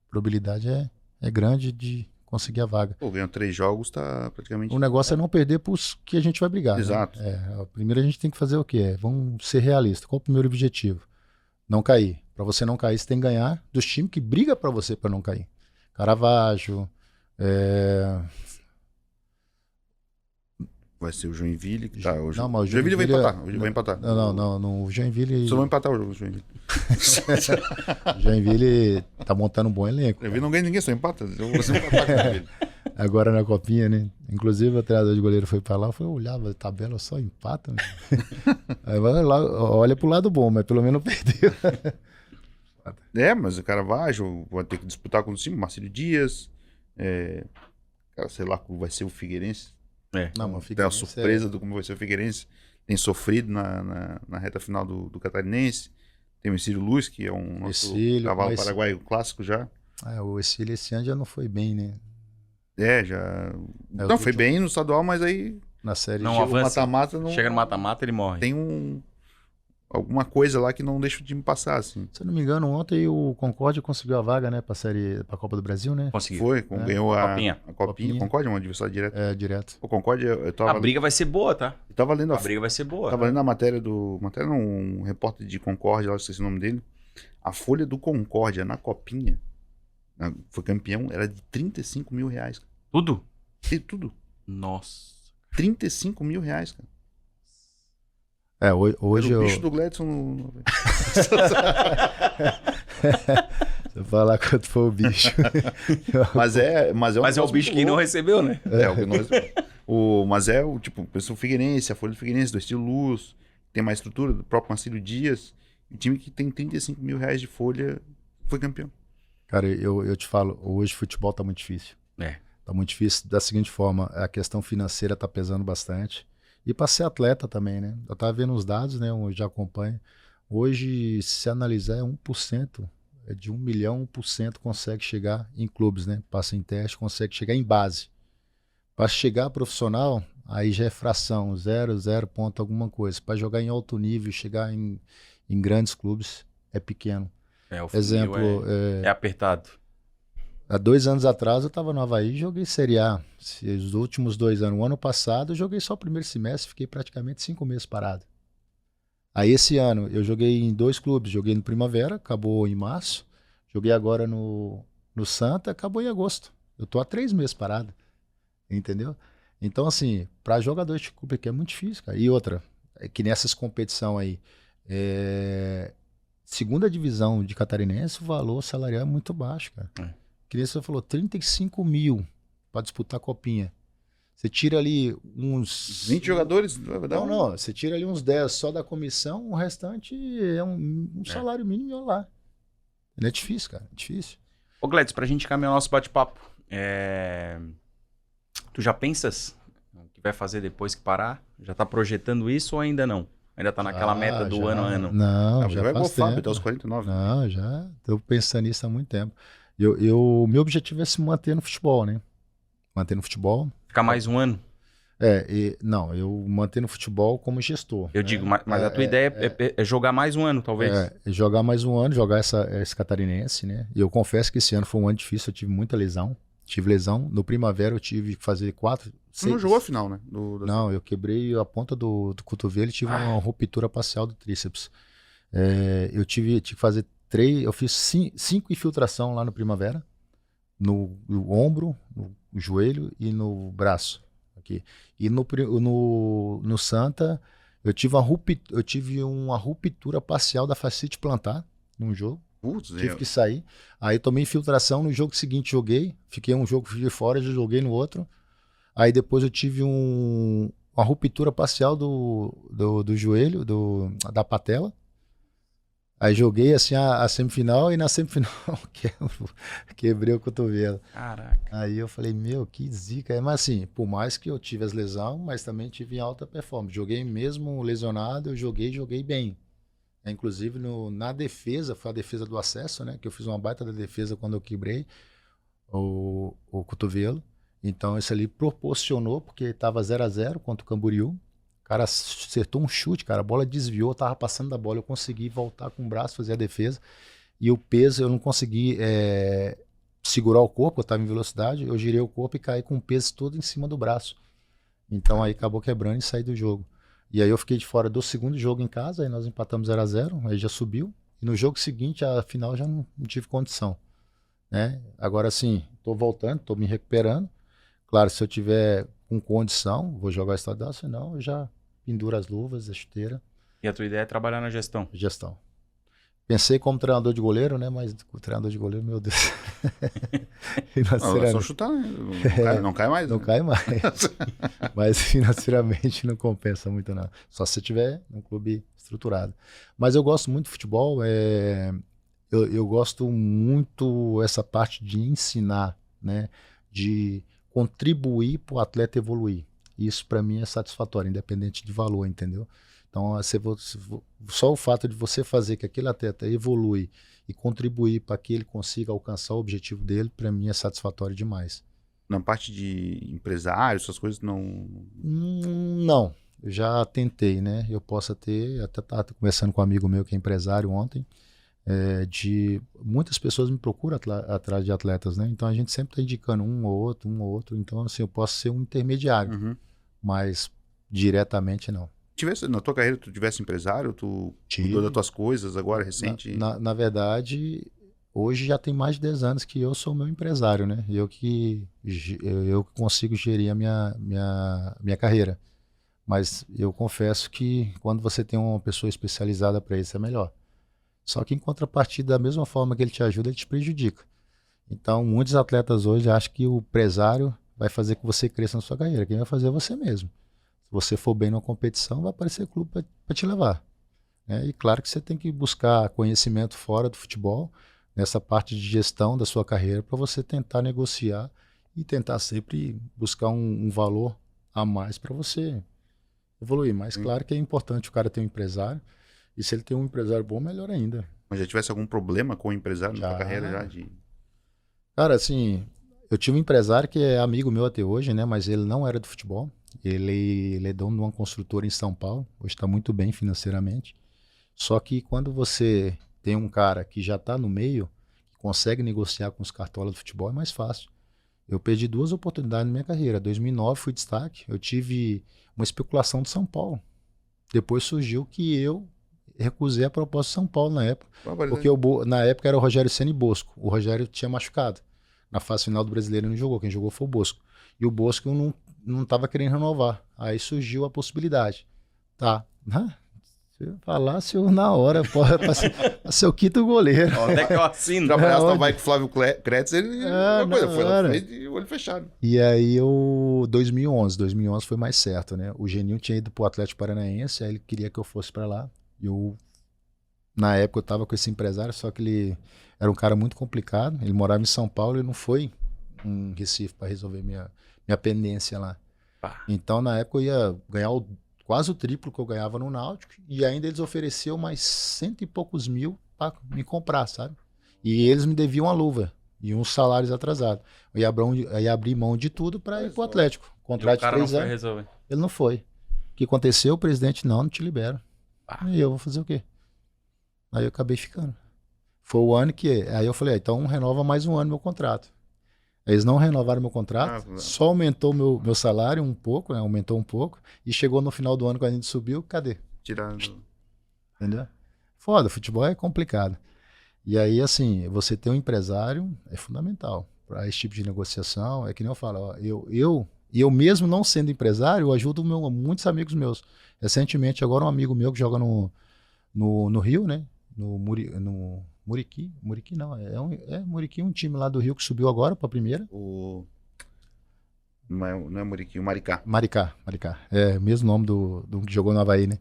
A probabilidade é grande de conseguir a vaga. Ganhando 3 jogos, tá praticamente... O negócio é não perder pros que a gente vai brigar. Exato. Né? Primeiro a gente tem que fazer o quê? Vamos ser realistas. Qual o primeiro objetivo? Não cair. Para você não cair, você tem que ganhar dos times que brigam para você para não cair. Caravaggio, Vai ser o Joinville que tá hoje. Não, mas o Joinville vai empatar. Vai empatar. Não, o Joinville... Só vai empatar o jogo, o Joinville. O Joinville tá montando um bom elenco. O Joinville não ganha ninguém, só empata. Eu vou empatar com o Joinville. Agora na Copinha, né? Inclusive o treinador de goleiro foi pra lá, olhava a tabela, só empata. Aí vai lá, olha pro lado bom, mas pelo menos perdeu. Mas o Caravaggio vai ter que disputar com o time, Marcílio Dias, cara, sei lá como vai ser o Figueirense. Não, mas tem a surpresa do como vai ser o Figueirense. Tem sofrido na reta final do Catarinense. Tem o Círio Luz, que é um nosso cavalo paraguaio clássico já. O Círio esse ano já não foi bem, né? Já... não, foi bem no estadual, mas aí... Na série não avança. Mata-mata... Chega no mata-mata, ele morre. Tem alguma coisa lá que não deixa o time passar, assim. Se eu não me engano, ontem o Concórdia conseguiu a vaga, né, pra Copa do Brasil, né? Conseguiu. Ganhou a Copinha. Concórdia, um adversário direto. Direto. O Concórdia, A briga vai ser boa, tá? Eu tava lendo a briga vai ser boa. Tava lendo a matéria um repórter de Concórdia, lá, esqueci o nome dele. A folha do Concórdia na Copinha, foi campeão, era de 35 mil reais. Tudo? Tudo. Nossa. 35 mil reais, cara. Hoje era o bicho do Gladson. Se eu falar quanto foi o bicho. mas é o bicho que não recebeu, né? O que não recebeu. Mas o Figueirense, a folha do Figueirense, do estilo Luz, tem mais estrutura, do próprio Marcílio Dias. O time que tem 35 mil reais de folha foi campeão. Cara, eu te falo, hoje o futebol tá muito difícil. Tá muito difícil da seguinte forma, a questão financeira tá pesando bastante. E para ser atleta também, né? Eu tava vendo os dados, né? Eu já acompanho. Hoje, se analisar, 1%, de 1 milhão, 1% consegue chegar em clubes, né? Passa em teste, consegue chegar em base. Para chegar profissional, aí já é fração, 0 ponto alguma coisa. Para jogar em alto nível, chegar em grandes clubes, é pequeno. O exemplo é apertado. Há 2 anos atrás eu estava no Avaí e joguei Série A. Os últimos 2 anos, o ano passado eu joguei só o primeiro semestre, fiquei praticamente 5 meses parado. Aí esse ano eu joguei em 2 clubes, joguei no Primavera, acabou em março, joguei agora no Santa, acabou em agosto. Eu tô há 3 meses parado, entendeu? Então assim, para jogador de clube aqui é muito difícil, cara. E outra, é que nessas competições aí, segunda divisão de Catarinense, o valor salarial é muito baixo, cara. Que nem você falou, 35 mil para disputar a Copinha. Você tira ali uns... 20 jogadores? Não. Você tira ali uns 10 só da comissão, o restante é um salário mínimo lá. Não é difícil, cara. É difícil. Ô, Gladys, pra gente caminhar o nosso bate-papo, tu já pensas o que vai fazer depois que parar? Já tá projetando isso ou ainda não? Ainda tá naquela meta do ano a ano? Não, já vai faz gofar tempo. até os 49. Não, já tô pensando nisso há muito tempo. Meu objetivo é se manter no futebol, né? Manter no futebol. Ficar mais um ano? Não, eu mantenho o futebol como gestor. Eu digo, mas a tua ideia é jogar mais um ano, talvez? Jogar mais um ano, jogar esse catarinense, né? E eu confesso que esse ano foi um ano difícil, eu tive muita lesão. Tive lesão. No Primavera eu tive que fazer 4, 6... Você não jogou a final, né? Não, eu quebrei a ponta do cotovelo e tive uma ruptura parcial do tríceps. Eu tive que fazer 3, eu fiz 5 infiltração lá no Primavera, no ombro, no joelho e no braço. Aqui. E no Santa, eu tive uma ruptura parcial da fascite plantar num jogo. Tive que sair. Aí tomei infiltração. No jogo seguinte joguei. Fiquei um jogo de fora, já joguei no outro. Aí depois eu tive uma ruptura parcial do joelho, da patela. Aí joguei assim a semifinal e na semifinal quebrei o cotovelo. Caraca. Aí eu falei, meu, que zica. Mas assim, por mais que eu tive as lesões, mas também tive alta performance. Joguei mesmo lesionado, eu joguei bem. Inclusive na defesa, foi a defesa do acesso, né? Que eu fiz uma baita da defesa quando eu quebrei o cotovelo. Então isso ali proporcionou, porque estava 0-0 contra o Camboriú. O cara acertou um chute, cara, a bola desviou, eu tava passando da bola, eu consegui voltar com o braço, fazer a defesa, e o peso eu não consegui segurar o corpo, eu tava em velocidade, eu girei o corpo e caí com o peso todo em cima do braço. Então aí acabou quebrando e saí do jogo. E aí eu fiquei de fora do segundo jogo em casa, aí nós empatamos 0-0, aí já subiu, e no jogo seguinte, a final, já não tive condição, né? Agora sim, tô voltando, tô me recuperando. Claro, se eu tiver com condição, vou jogar estadual, senão eu já penduro as luvas, a chuteira. E a tua ideia é trabalhar na gestão? Gestão. Pensei como treinador de goleiro, né? Mas o treinador de goleiro, meu Deus. É só chutar, né? Não cai mais. Não cai mais. Mas financeiramente não compensa muito, não. Só se tiver um clube estruturado. Mas eu gosto muito de futebol. Eu gosto muito essa parte de ensinar, né? De contribuir para o atleta evoluir. Isso para mim é satisfatório, independente de valor, entendeu? Então, só o fato de você fazer que aquele atleta evolui e contribuir para que ele consiga alcançar o objetivo dele, para mim é satisfatório demais. Na parte de empresário, essas coisas não... Não, eu já tentei, né? Eu posso até estava conversando com um amigo meu que é empresário ontem, muitas pessoas me procuram atrás de atletas, né? Então a gente sempre está indicando um ou outro. Então assim, eu posso ser um intermediário, mas diretamente não. Na tua carreira, tu tivesse empresário, tu cuidou das tuas coisas agora, recente? Na verdade, hoje já tem mais de 10 anos que eu sou meu empresário, né? Eu consigo gerir a minha carreira. Mas eu confesso que quando você tem uma pessoa especializada para isso, é melhor. Só que em contrapartida, da mesma forma que ele te ajuda, ele te prejudica. Então, muitos atletas hoje acham que o empresário vai fazer que você cresça na sua carreira. Quem vai fazer é você mesmo. Se você for bem numa competição, vai aparecer clube para te levar, né? E claro que você tem que buscar conhecimento fora do futebol, nessa parte de gestão da sua carreira, para você tentar negociar e tentar sempre buscar um valor a mais para você evoluir. Mas claro que é importante o cara ter um empresário. E se ele tem um empresário bom, melhor ainda. Mas já tivesse algum problema com o empresário na sua carreira já? Cara, assim, eu tive um empresário que é amigo meu até hoje, né? Mas ele não era do futebol. Ele é dono de uma construtora em São Paulo. Hoje está muito bem financeiramente. Só que quando você tem um cara que já está no meio, que consegue negociar com os cartolas do futebol, é mais fácil. Eu perdi 2 oportunidades na minha carreira. Em 2009 fui destaque. Eu tive uma especulação de São Paulo. Depois surgiu que eu recusei a proposta de São Paulo na época. Porque na época era o Rogério Ceni e Bosco. O Rogério tinha machucado. Na fase final do Brasileiro ele não jogou. Quem jogou foi o Bosco. E o Bosco não estava querendo renovar. Aí surgiu a possibilidade. Tá. Se eu falasse, eu na hora, se eu quito o goleiro. Onde é que eu assino? Trabalhasse na vai com o Flávio Kretz, ele foi lá, fez de olho fechado. E aí 2011 foi mais certo, né? O Geninho tinha ido pro Atlético Paranaense, aí ele queria que eu fosse para lá. Na época eu tava com esse empresário, só que ele era um cara muito complicado. Ele morava em São Paulo e não foi em Recife para resolver minha pendência lá. Então na época eu ia ganhar quase o triplo que eu ganhava no Náutico, e ainda eles ofereciam mais 100 e poucos mil para me comprar, sabe? E eles me deviam a luva e uns salários atrasados. Eu ia abrir mão de tudo para ir pro Atlético. Contrato de 3 anos. Ele não foi. O que aconteceu? O presidente, não te libera. E eu vou fazer o quê? Aí eu acabei ficando. Foi o ano que... Aí eu falei, então renova mais um ano meu contrato. Eles não renovaram meu contrato, só aumentou meu salário um pouco, né? Aumentou um pouco. E chegou no final do ano, quando a gente subiu, cadê? Tirando. Entendeu? Foda, futebol é complicado. E aí, assim, você ter um empresário é fundamental para esse tipo de negociação. É que nem eu falo, ó, eu mesmo não sendo empresário, eu ajudo muitos amigos meus. Recentemente, agora um amigo meu que joga no Rio, né? No Muriqui não, Muriqui, um time lá do Rio que subiu agora para a primeira. Não é Muriqui, o Maricá. Maricá. É, mesmo nome do que jogou no Avaí, né?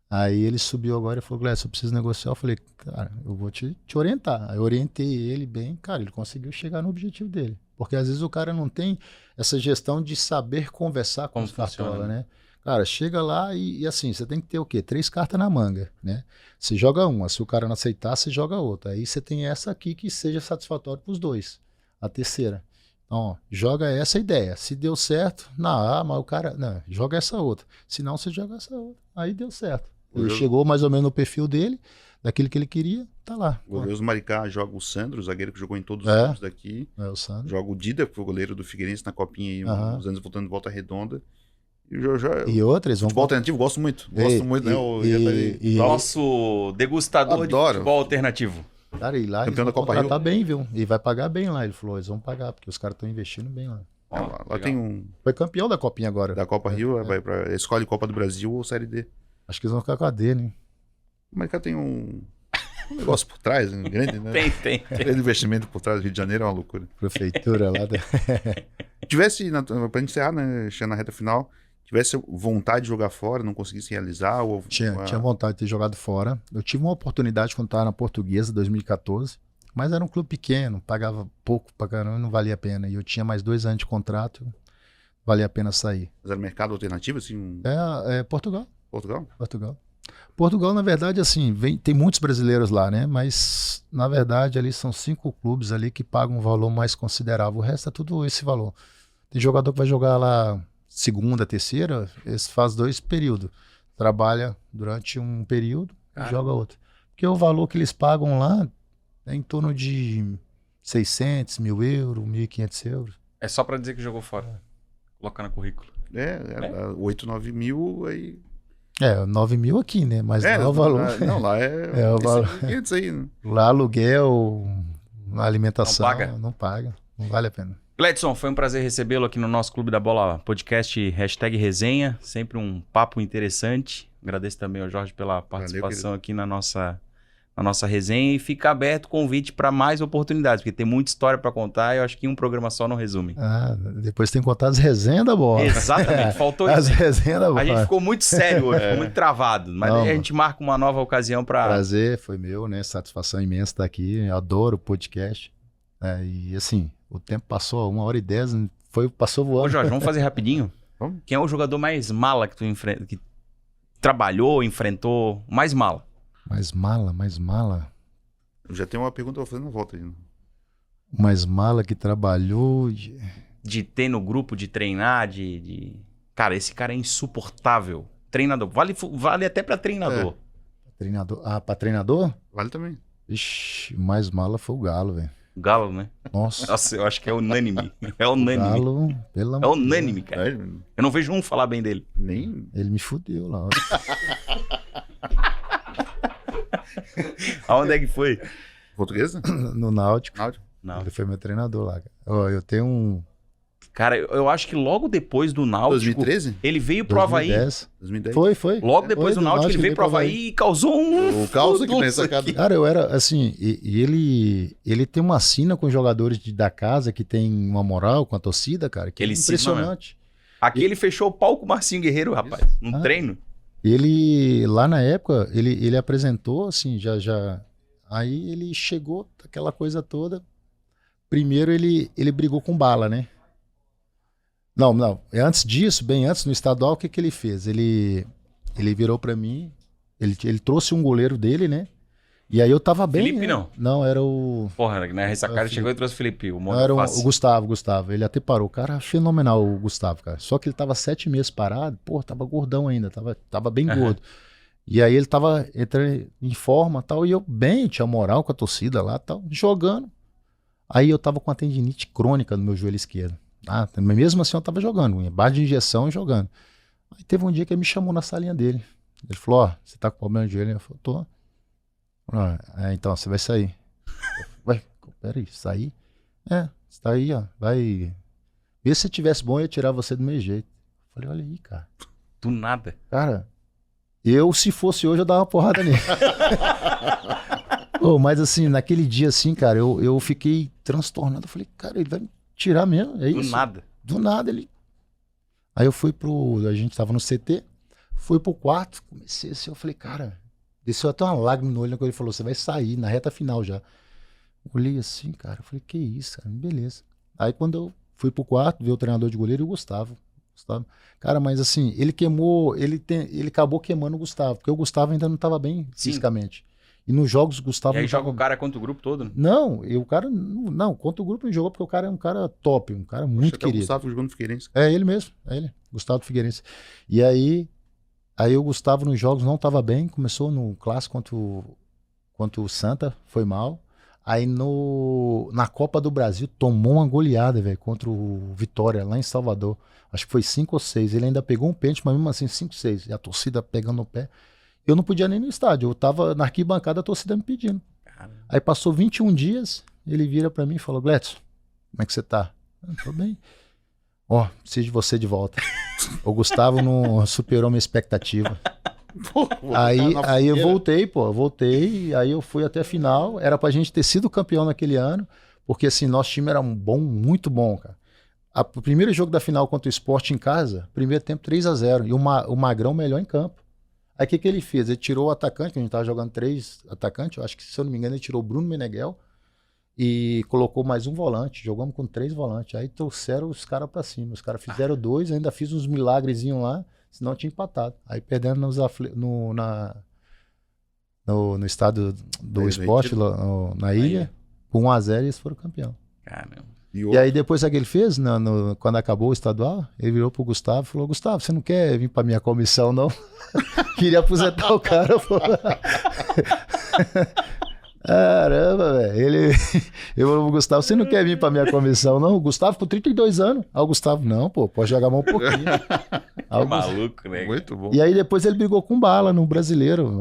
Aí ele subiu agora e falou, Glécio, eu preciso negociar. Eu falei, cara, eu vou te orientar. Aí eu orientei ele bem, cara, ele conseguiu chegar no objetivo dele. Porque às vezes o cara não tem essa gestão de saber conversar com os cartola, né? Cara, chega lá e assim, você tem que ter o quê? 3 cartas na manga, né? Você joga uma, se o cara não aceitar, você joga outra. Aí você tem essa aqui que seja satisfatória para os dois. A terceira. Então, ó, joga essa ideia. Se deu certo, mas o cara... Não, joga essa outra. Se não, você joga essa outra. Aí deu certo. Ele chegou mais ou menos no perfil dele, daquilo que ele queria, tá lá. O goleiro do Maricá joga o Sandro, o zagueiro que jogou em todos os clubes daqui. É o Sandro. Joga o Dida, que foi o goleiro do Figueirense na Copinha aí, uns anos voltando de Volta Redonda. E outras vão... Futebol alternativo, gosto muito. Né? Nosso degustador de futebol alternativo. Cara, e lá campeão eles da vão Copa contratar bem, viu? E vai pagar bem lá. Ele falou, eles vão pagar, porque os caras estão investindo bem lá. Lá tem um... Foi campeão da Copinha agora. Da Copa Rio, vai pra... escolhe Copa do Brasil ou Série D. Acho que eles vão ficar com a D, né? O Maricá tem um negócio por trás, grande, né? Tem. Grande investimento por trás do Rio de Janeiro, é uma loucura. Prefeitura lá. Tivesse, pra encerrar, né, chegando na reta final, tivesse vontade de jogar fora, não conseguisse realizar? Ou tinha vontade de ter jogado fora. Eu tive uma oportunidade quando estava na Portuguesa, 2014, mas era um clube pequeno, pagava pouco pra caramba, não valia a pena. E eu tinha mais 2 anos de contrato, valia a pena sair. Mas era mercado alternativo, assim? Portugal. Portugal? Portugal, na verdade, assim, tem muitos brasileiros lá, né? Mas, na verdade, ali são 5 clubes ali que pagam um valor mais considerável. O resto é tudo esse valor. Tem jogador que vai jogar lá segunda, terceira, eles fazem 2 períodos. Trabalha durante um período e joga outro. Porque o valor que eles pagam lá é em torno de 600, 1.000 euros, 1.500 euros. É só pra dizer que jogou fora. Colocar no currículo. 8, 9 mil, aí... 9 mil aqui, né? Mas não é o valor. Não, lá é o valor. 500 aí, né? Lá aluguel, alimentação, não paga. Não vale a pena. Gledson, foi um prazer recebê-lo aqui no nosso Clube da Bola podcast #resenha. Sempre um papo interessante. Agradeço também ao Jorge pela participação aqui na nossa resenha. E fica aberto o convite para mais oportunidades, porque tem muita história para contar e eu acho que um programa só não resume. Depois tem que contar as resenhas da bola. Exatamente, faltou isso. As resenhas da bola. A gente ficou muito sério hoje, ficou muito travado. Mas aí a gente marca uma nova ocasião para... Prazer, foi meu, né? Satisfação imensa estar aqui. Eu adoro o podcast. E assim, o tempo passou 1h10, passou voando. Ô Jorge, vamos fazer rapidinho? Quem é o jogador mais mala que tu enfrenta, que trabalhou, enfrentou, mais mala? Mais mala? Eu já tenho uma pergunta, eu vou fazer na volta aí. Mais mala que trabalhou... De ter no grupo, de treinar, Cara, esse cara é insuportável. Treinador. Vale até pra treinador. Treinador? Pra treinador? Vale também. Ixi, mais mala foi o Galo, velho. Galo, né? Nossa, eu acho que é unânime. É unânime. Galo, pelo amor. É unânime, cara. Eu não vejo um falar bem dele. Nem. Ele me fudeu lá. Aonde é que foi? Portuguesa? No Náutico. Não. Ele foi meu treinador lá. Eu tenho um... Cara, eu acho que logo depois do Náutico... 2013? Ele veio pro Avaí. 2010. Foi. Logo depois do Náutico ele veio pro Havaí e causou o caos aqui nessa casa. Cara, eu era assim, ele tem uma sina com os jogadores da casa que tem uma moral com a torcida, cara, que ele é impressionante. Aqui ele fechou o pau com o Marcinho Guerreiro, rapaz, num treino. Ele, lá na época, ele apresentou, assim, já... Aí ele chegou, aquela coisa toda. Primeiro ele brigou com Bala, né? Não. Antes disso, bem antes, no estadual, o que ele fez? Ele virou pra mim, ele trouxe um goleiro dele, né? E aí eu tava bem. Felipe, não? Não, era o... Porra, na Ressacara chegou e trouxe o Felipe, o Não, era o Monofácil. Gustavo. Ele até parou. O cara, fenomenal, o Gustavo, cara. Só que ele tava 7 meses parado. Pô, tava gordão ainda. Tava bem gordo. E aí ele tava entrando em forma e tal. E eu bem, tinha moral com a torcida lá tal. Jogando. Aí eu tava com uma tendinite crônica no meu joelho esquerdo. Mas mesmo assim eu tava jogando. Base de injeção e jogando. Aí teve um dia que ele me chamou na salinha dele. Ele falou, ó, você tá com problema de joelho? Eu falei, tô. Então, você vai sair. Ué, peraí, sair? Você tá aí, ó. Vai. E se tivesse bom, eu ia tirar você do meu jeito. Eu falei, olha aí, cara. Do nada. Cara, se fosse hoje, eu dava uma porrada nele. Mas assim, naquele dia, assim, cara, eu fiquei transtornado. Eu falei, cara, ele vai me tirar mesmo? É isso? Do nada. Do nada, ele. Aí eu fui a gente tava no CT, fui pro quarto, comecei assim, eu falei, cara, desceu até uma lágrima no olho quando ele falou, você vai sair na reta final já. Olhei assim, cara, eu falei, que isso, cara, beleza. Aí quando eu fui pro quarto, vi o treinador de goleiro e o Gustavo. Cara, mas assim, ele acabou queimando o Gustavo, porque o Gustavo ainda não tava bem fisicamente. E nos jogos, o Gustavo... E aí joga o cara contra o grupo todo? Né? Não, o cara... Não, contra o grupo não jogou, porque o cara é um cara top, um cara muito querido. O Gustavo jogou no Figueirense. É ele mesmo, Gustavo Figueirense. E aí o Gustavo nos jogos não estava bem, começou no clássico contra o Santa, foi mal. Aí na Copa do Brasil tomou uma goleada, velho, contra o Vitória, lá em Salvador. Acho que foi 5 ou 6. Ele ainda pegou um pênalti, mas mesmo assim 5, 6. E a torcida pegando o pé. Eu não podia nem ir no estádio, eu tava na arquibancada, a torcida me pedindo. Caramba. Aí passou 21 dias, ele vira pra mim e falou, Gletson, como é que você tá? Tô bem. Preciso de você de volta. O Gustavo não superou minha expectativa. Aí eu voltei, aí eu fui até a final, era pra gente ter sido campeão naquele ano, porque assim, nosso time era muito bom, cara. O primeiro jogo da final contra o Sport em casa, primeiro tempo 3-0, e o Magrão melhor em campo. Aí o que ele fez? Ele tirou o atacante, que a gente tava jogando 3 atacantes, eu acho que, se eu não me engano, ele tirou o Bruno Meneghel e colocou mais um volante. Jogamos com 3 volantes. Aí trouxeram os caras pra cima. Os caras fizeram 2, ainda fiz uns milagrezinhos lá, senão tinha empatado. Aí perdendo no estado do Sport, na ilha, com 1-0 eles foram campeão. Caramba. E aí depois sabe o que ele fez? Quando acabou o estadual, ele virou pro Gustavo e falou, Gustavo, você não quer vir pra minha comissão, não? Queria aposentar o cara, pô. Caramba, velho. Eu falei pro Gustavo, você não quer vir pra minha comissão, não? O Gustavo com 32 anos. Aí o Gustavo, não, pô, pode jogar mais um pouquinho. Que maluco, né? Muito bom. E aí depois ele brigou com o Bala no Brasileiro.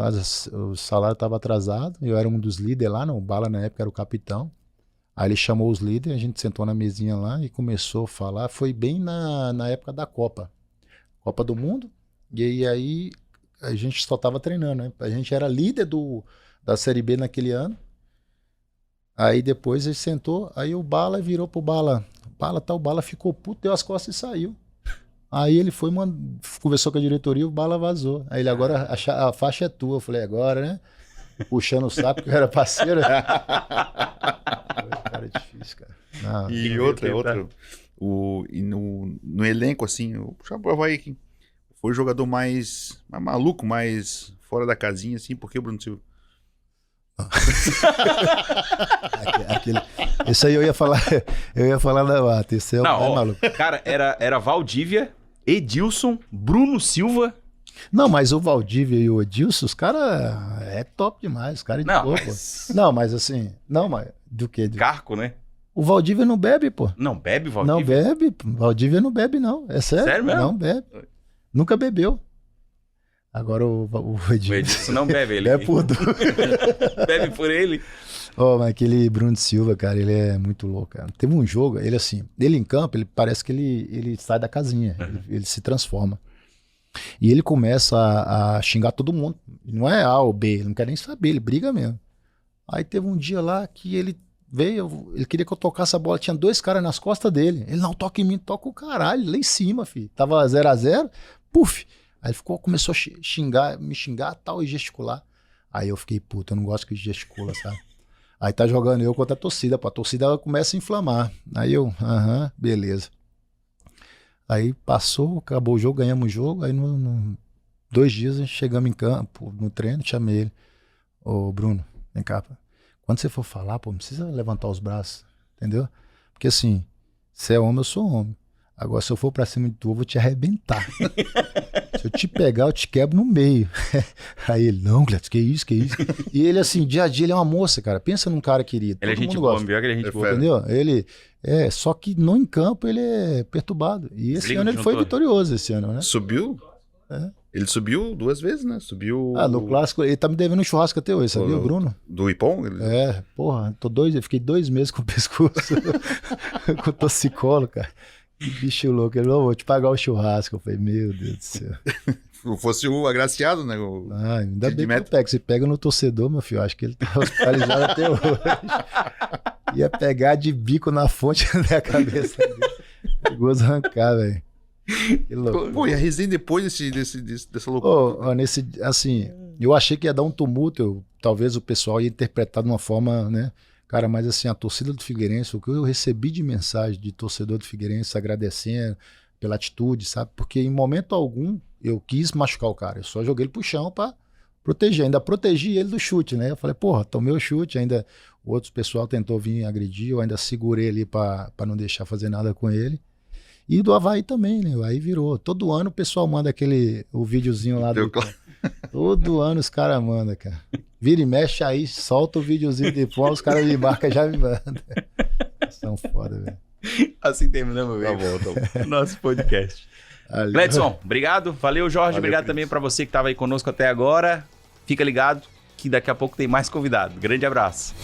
O salário tava atrasado, eu era um dos líderes lá, não. O Bala na época era o capitão. Aí ele chamou os líderes, a gente sentou na mesinha lá e começou a falar. Foi bem na época da Copa do Mundo. E aí a gente só tava treinando, né? A gente era líder da Série B naquele ano. Aí depois ele sentou, aí o Bala virou pro Bala. O Bala ficou puto, deu as costas e saiu. Aí ele foi, conversou com a diretoria, o Bala vazou. Aí ele, agora a faixa é tua. Eu falei, agora, né? Puxando o saco, que eu era parceiro. Cara, é difícil, cara. Não, e outra. No elenco, assim, eu puxava pro Avaí aqui. Foi o jogador mais maluco, mais fora da casinha, assim, por que, Bruno Silva? Isso aí eu ia falar da Mata. Isso é maluco. Cara, era Valdívia, Edilson, Bruno Silva. Não, mas o Valdívia e o Edilson, os caras é top demais. Os caras de boa, mas... Não, mas assim. Não, mas do quê? Carco, né? O Valdívia não bebe, pô. Não bebe, Valdívia? Não bebe. Valdívia não bebe, não. É sério? Sério mesmo? Não bebe. Nunca bebeu. Agora o Edilson. O Edilson não bebe, ele. É por duro. Bebe por ele. Mas aquele Bruno Silva, cara, ele é muito louco, cara. Teve um jogo, ele assim, ele em campo, ele parece que ele sai da casinha, ele se transforma. E ele começa a xingar todo mundo. Não é A ou B, ele não quer nem saber, ele briga mesmo. Aí teve um dia lá que ele veio, ele queria que eu tocasse a bola, tinha 2 caras nas costas dele. Ele, não, toca em mim, toca o caralho, lá em cima, filho. Tava 0-0, puf. Aí ele começou a me xingar tal e gesticular. Aí eu fiquei, puta, eu não gosto que gesticula, sabe? Aí tá jogando eu contra a torcida, pô. A torcida começa a inflamar. Aí eu, beleza. Aí passou, acabou o jogo, ganhamos o jogo. Aí 2 dias chegamos em campo, no treino, chamei ele. Ô Bruno, Vem cá, pô. Quando você for falar, pô, não precisa levantar os braços, entendeu? Porque assim, você é homem, eu sou homem. Agora, se eu for pra cima de tu, eu vou te arrebentar. Se eu te pegar, eu te quebro no meio. Aí ele, não, Gladys, que isso, que isso. E ele, assim, dia a dia, ele é uma moça, cara. Pensa num cara querido. Ele é Todo gente mundo boa, gosta. pior que ele é gente boa. Entendeu? Ele só que no em campo ele é perturbado. E esse Desliga ano o ele foi disjuntor. vitorioso esse ano, né? Subiu? É. Ele subiu 2 vezes, né? Subiu... No clássico, ele tá me devendo um churrasco até hoje, sabia, o Bruno? Do Ipom? Ele... Porra, eu fiquei 2 meses com o pescoço, com torcicolo, cara. Que bicho louco. Ele falou, vou te pagar o churrasco. Eu falei, meu Deus do céu. Se fosse o agraciado, né? Ainda bem que eu pego. Se pega no torcedor, meu filho, acho que ele tá hospitalizado até hoje. Ia pegar de bico na fonte da cabeça dele. Perigoso arrancar, velho. Que louco. Pô, e a resenha depois dessa loucura? Assim, eu achei que ia dar um tumulto, talvez o pessoal ia interpretar de uma forma, né? Cara, mas assim, a torcida do Figueirense, o que eu recebi de mensagem de torcedor do Figueirense agradecendo pela atitude, sabe? Porque em momento algum eu quis machucar o cara, eu só joguei ele pro chão pra proteger, ainda protegi ele do chute, né? Eu falei, porra, tomei o chute, ainda outros pessoal tentou vir agredir, eu ainda segurei ali pra não deixar fazer nada com ele. E do Avaí também, né? Aí virou. Todo ano o pessoal manda o videozinho lá do... Todo ano os caras mandam, cara. Vira e mexe aí, solta o videozinho depois, os caras me marcam já me mandam. São foda, velho. Assim terminamos, velho. Tá bom. Nosso podcast. Gledson, obrigado. Valeu, Jorge. Obrigado também pra você que tava aí conosco até agora. Fica ligado que daqui a pouco tem mais convidado. Grande abraço.